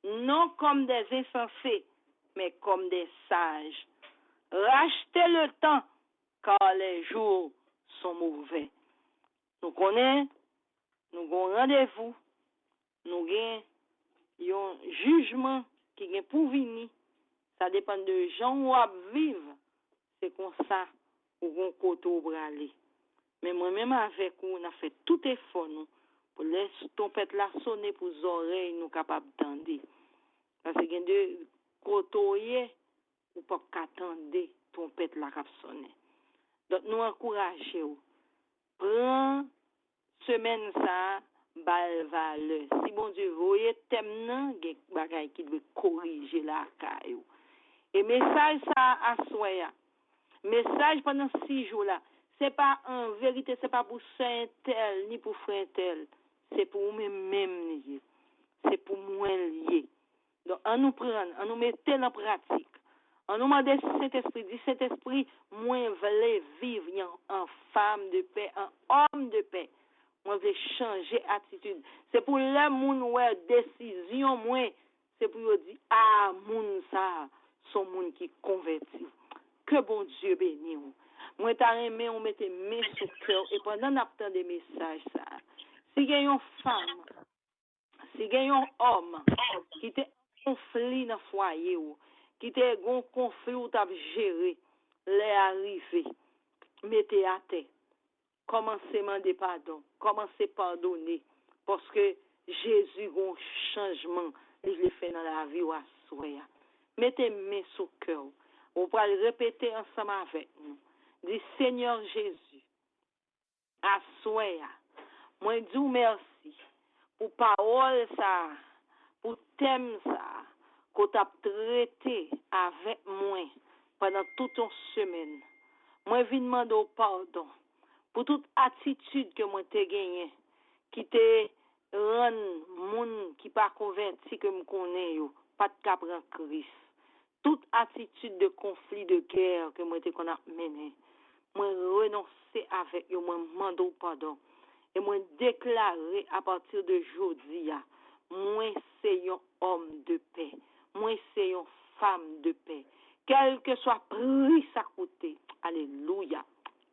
non comme des insensés, mais comme des sages. Rachetez le temps, car les jours sont mauvais. Nous connaissons, nous avons rendez-vous, nous avons un jugement qui est pour venir. Ça dépend de gens où vivre. C'est comme ça où on côté au aller. Mais moi-même avec vous, on a fait tout effort nous pour laisser trompette la sonner pour les oreilles nous capables d'entendre. Parce que de côté ou pas qu'attendre trompette la cap sonner. Donc nous encourageons. Prends semaine ça bal valeur. Si bon Dieu voyez thème nan gen bagay qui doit corriger la caillou. Et message ça à soya. Message pendant 6 jours là, c'est pas en vérité, c'est pas pour saint tel ni pour frère tel, c'est pour nous-mêmes lié. C'est pour moi lié. Donc on nous prend, on nous mettre en pratique. On nous demande Saint-Esprit, dit Saint-Esprit, moi voulais vivre en femme de paix, en homme de paix. Moi, je vais changer attitude. C'est pour les moun ouais décision moi, c'est pour dire ah moun ça, son moun qui converti. Que bon Dieu bénisse. Moi t'a aimé on mette main sur cœur et pendant n'attend des messages ça. Si il y a une femme, si il y a un homme qui te conflit dans foyer ou, qui te gon conflit ou t'a géré, les arrivé, mettez à terre. Commencez à demander pardon, commencez à pardonner, parce que Jésus a un changement, il le fait dans la vie ou à soi. Mettez main sur le cœur. On va le répéter ensemble avec nous. Dis Seigneur Jésus, à soi, moi dis merci pour parole ça, pour thème ça, qu'on t'a traité avec moi pendant toute une semaine. Moi viens demander pardon pour toute attitude que moi t'ai gagné, qui te rend moun qui pas converti que me connais yo, pas de cap prendre Christ. Toute attitude de conflit, de guerre que moi t'ai qu'on a mené, moi renoncer avec yo, moi demander pardon et moi déclarer à partir de aujourd'hui, moi c'est un homme de paix, moi c'est une femme de paix, quel que soit prix ça coûte. Alléluia,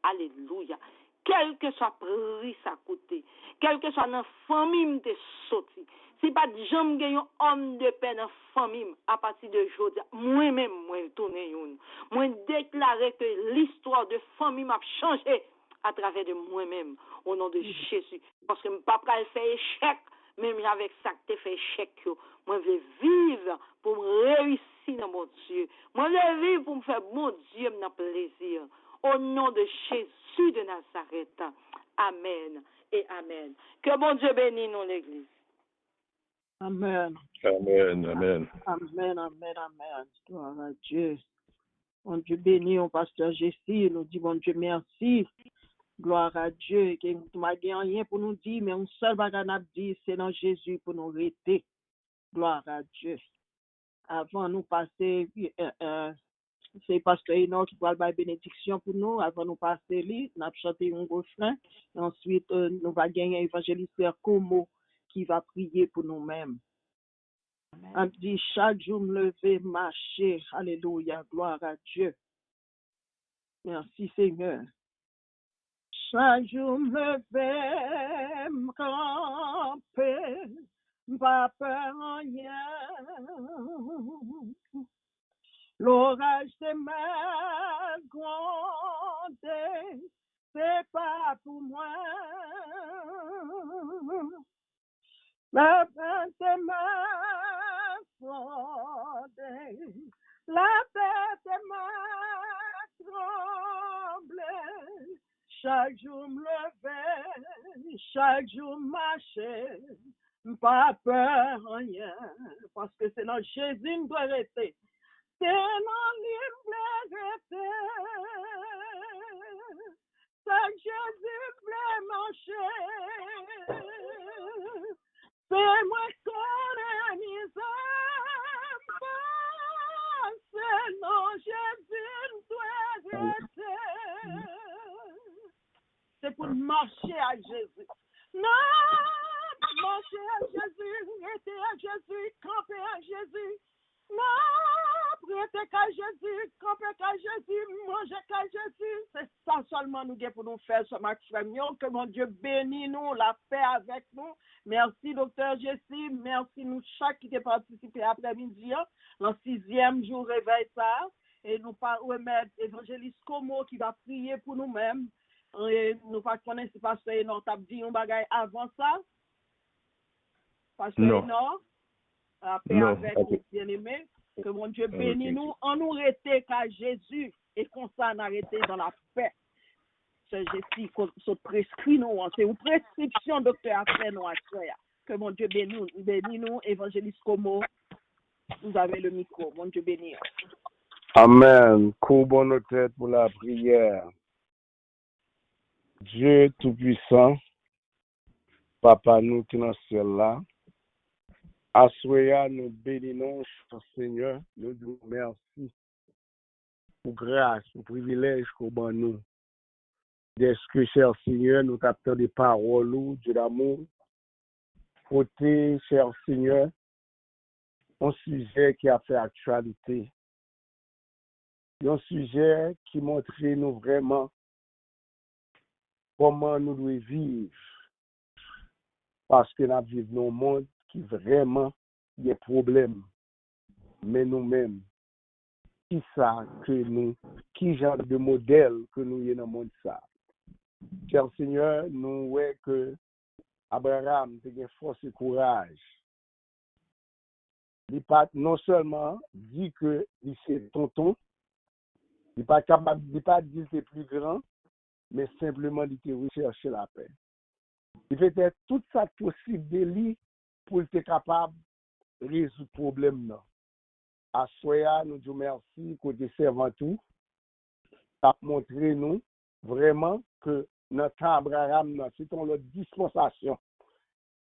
alléluia. Quel que soit prix ça coûte, quel que soit dans famille m'te sorti, si pas de jambe gagne un homme de paix dans famille à partir de aujourd'hui, moi-même moi tourner une, moi déclarer que l'histoire de famille m'a changé à travers de moi-même au nom de Jésus, parce que papa elle fait échec même avec ça que tu fait échec moi je veux vivre pour me réussir dans mon Dieu, moi je veux vivre pour me faire mon Dieu me plaisir au nom de Jésus de Nazareth. Amen et amen. Que bon Dieu bénisse nous l'église. Amen. Amen, amen. Amen, amen, amen. Gloire à Dieu. Bon Dieu béni, on pasteur Jessie, nous dit bon Dieu merci. Gloire à Dieu, que nous n'avons rien pour nous dire, mais un seul bagage n'a dit, c'est dans Jésus pour nous rester. Gloire à Dieu. Avant nous passer, c'est pasteur Enoch qui va la bénédiction pour nous. Avant nous passer, nous avons chanté un refrain. Ensuite, nous allons gagner évangéliste Como qui va prier pour nous-mêmes. On dit chaque jour me lever, marcher. Alléluia, gloire à Dieu. Merci Seigneur. Chaque jour me lever, me camper, pas peur rien. L'orage de ma grande, c'est pas pour moi. La peine de ma grande, la tête de ma tremble. Chaque jour me lever, chaque jour marcher, pas peur rien, parce que c'est dans Jésus nous doit rester. C'est dans lui me rester. C'est Jésus me marcher. C'est moi qu'on misère. C'est dans Jésus nous doit rester. C'est pour marcher à Jésus. Non, marcher à Jésus, rester à Jésus, camper à Jésus. Non, prêter qu'à Jésus, camper qu'à Jésus, manger qu'à Jésus. C'est ça seulement nous pour nous faire ce maximum. Que mon Dieu bénisse nous, la paix avec nous. Merci, docteur Jessie. Merci nous chaque qui a participé après-midi. Le 6e jour réveil ça. Et nous pas remettre évangéliste Como qui va prier pour nous-mêmes. Et nous pas connaître si pasteur Enoch t'a dit un bagage avant ça. Pasteur Enoch, la paix avec nous, bien-aimés. Que mon Dieu bénisse nous. On nous rester qu'à Jésus et qu'on s'en arrête dans la paix. C'est Jésus qui prescrit nous. C'est une prescription, docteur, à faire nous à faire. Que mon Dieu bénisse nous, évangéliste Como. Vous avez le micro. Mon Dieu bénisse. Amen. Courbons nos têtes pour la prière. Dieu Tout-Puissant, Papa nous qui dans ce ciel là, Assoya nous bénissons, Seigneur, nous disons merci pour grâce, pour privilège qu'on ban nous. Est-ce que, cher Seigneur, nous captons des paroles, Dieu d'amour, côté, cher Seigneur, un sujet qui a fait actualité, un sujet qui montre nous vraiment comment nous devons vivre. Parce que nous vivons dans un monde qui vraiment a des problèmes. mais nous-mêmes, qui ça que nous, qui genre de modèle que nous y dans le monde ça. Cher Seigneur, nous voyons que Abraham a force et courage. Il pas non seulement dit que il c'est tonton, il pas capable, il pas dit c'est plus grand, mais simplement il te rechercher la paix. Il fait tout ça possible de lui pour être capable de résoudre le problème là. À Soya, nous disons merci côté servant tout. Ça montre nous vraiment que notre Abraham, c'est une autre dispensation.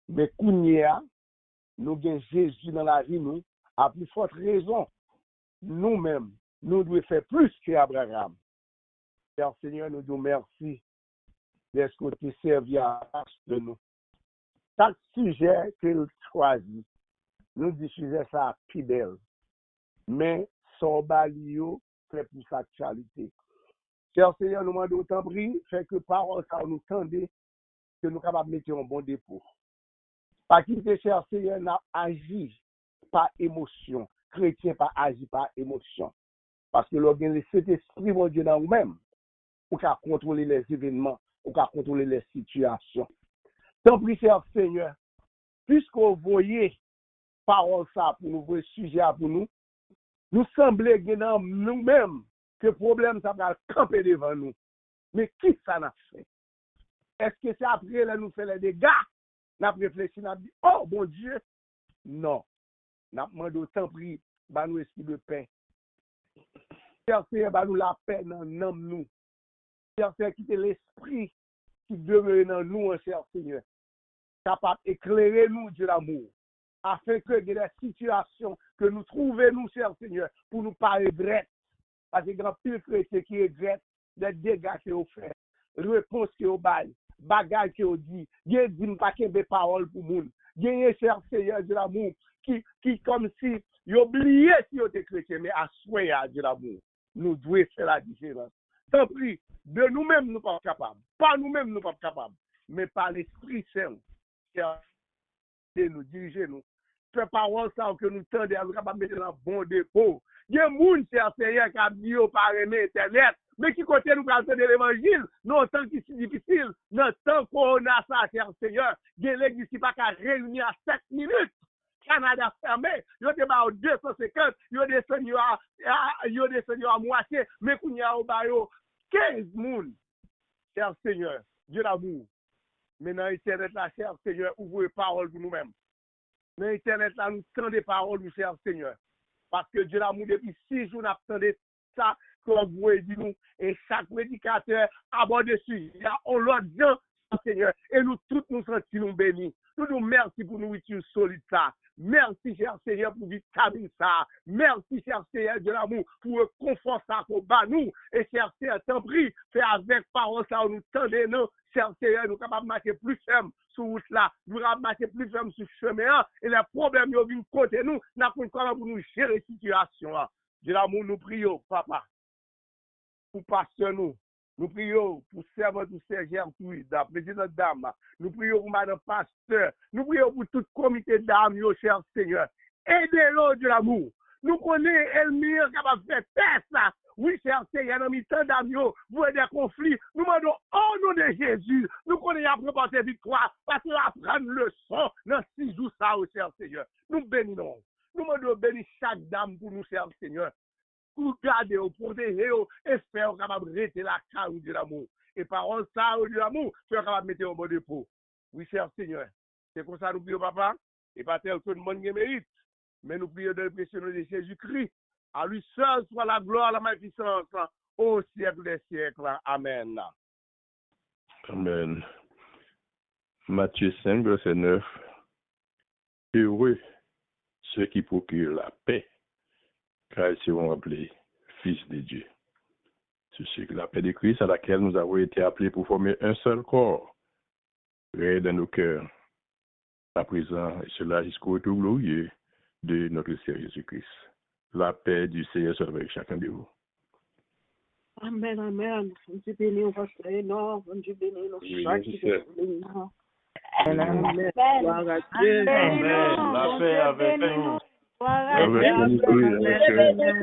Mais Kounia, nous avons Jésus dans la vie, nous, à plus forte raison. Nous-mêmes, nous devons faire plus qu'Abraham. Cher Seigneur, nous disons merci d'être côté servi à de nous. Chaque sujet qu'il choisit, nous diffusons ça fidèle. Mais son balio fait plus actualité. Cher Seigneur, nous demandons autant pris, fait que parole ça nous tendez, que nous sommes capables de mettre un bon dépôt. Pas quitter, cher Seigneur, n'a agi par émotion. Chrétien pas agi par émotion. Parce que l'organe de cet esprit, mon Dieu, dans nous-mêmes, pour qu'à contrôler les événements, pour qu'à contrôler les situations. Tant pis, cher Seigneur, puisqu'on voyait parole ça pour nous, le sujet pour nous, nous semblait que dans nous-mêmes, que le problème ça va camper devant nous. Mais qui ça n'a fait? Est-ce que c'est après là nous fait les dégâts? Nous avons réfléchi, nous avons dit, oh bon Dieu, non. Nous avons demandé autant pris, bah nous esprit de paix. Seigneur, bah nous la paix dans nous. Seigneur, quitter l'esprit qui demeure dans nous, cher Seigneur. Capable d'éclairer nous, Dieu l'amour. Afin que des situations que nous trouvons, nous, cher Seigneur, pour nous pas regretter. Parce que grand pile chrétien qui regrette des dégâts qu'il a fait, réponse qu'il a bail, bagage qu'il a dit, il a dit pas qu'il y a parole pour nous. Il y a cher Seigneur de l'amour qui comme si il oublié si il était chrétien, mais à souhait de l'amour. Nous devons faire la différence. Tant pis, de nous-mêmes, nous ne sommes pas capables. Pas nous-mêmes, nous ne sommes pas capables. Mais par l'Esprit Saint, qui nous dirige nous. Fait parole ça que nous tendons à nous capables de mettre dans bon dépôt. Il y a des gens, cher Seigneur, qui a dit par Internet, mais qui côté nous parlent de l'évangile, non tant que c'est difficile, non tant qu'on a ça, cher Seigneur, il y a l'église qui n'a pas réunir à 7 minutes. Canada fermé, il y a des 250, il y a des seigneurs à moitié, mais qu'il y a au bail 15 personnes. Cher Seigneur, Dieu d'amour. Mais dans Internet, là, cher Seigneur, ouvrez parole pour nous-mêmes. Dans Internet, là, nous tendons des paroles, cher Seigneur. Parce que Dieu l'amour, depuis 6 jours, nous attendons ça, comme vous dit nous, et chaque prédicateur aborde dessus. Il y a l'autre gens, Seigneur, et nous tous nous sentons bénis. Nous nous merci pour nous utile solide ça. Merci, cher Seigneur, pour vitamine ça. Merci, cher Seigneur de l'amour, pour le confort ça pour bas nous. Et cher Seigneur, t'en prie, fais avec parole ça, nous tendez nous. Cher Seigneur, nous sommes capables de marcher plus ferme sur route là. Nous sommes capables de marcher plus ferme sur le chemin. Et les problèmes, ils viennent côté nous. Nous avons comment pour nous gérer la situation. De l'amour, nous prions, papa. Pour pasteur nous. Nous prions pour servant du Seigneur, la présidente dame. Nous prions pour madame pasteur. Nous prions pour tout comité d'âme, cher Seigneur. Aidez-le de l'amour. Nous connaissons Elmire capable de faire ça. Oui, cher Seigneur, nous avons tant d'âmes, vous avez des conflits. Nous demandons au nom de Jésus. Nous connaissons à préparer victoire parce qu'on va prendre le son dans 6 jours, ça, cher Seigneur. Nous bénissons. Nous demandons bénir chaque dame pour nous, cher Seigneur. Pour garder, pour protéger, et faire capable de rester la carrière de l'amour. Et parole ça, de l'amour, faire capable de mettre au bon dépôt. Oui, cher Seigneur. C'est comme ça nous prions, papa. Et pas tel que le monde mérite. Mais nous prions de l'impression de Jésus-Christ. À lui seul soit la gloire, la magnificence, au siècle des siècles. Amen. Amen. Matthieu 5, verset 9. Heureux ceux qui procurent la paix, car ils seront appelés fils de Dieu. C'est la paix de Christ à laquelle nous avons été appelés pour former un seul corps, réel dans nos cœurs, à présent, et cela jusqu'au retour glorieux de notre Seigneur Jésus-Christ. La paix du Seigneur soit avec chacun de vous. Amen, amen. Dieu béni au pasteur énorme, Dieu béni au chaque qui est Amen. La paix avec nous. Gloire à Avec Dieu. l'esprit, avec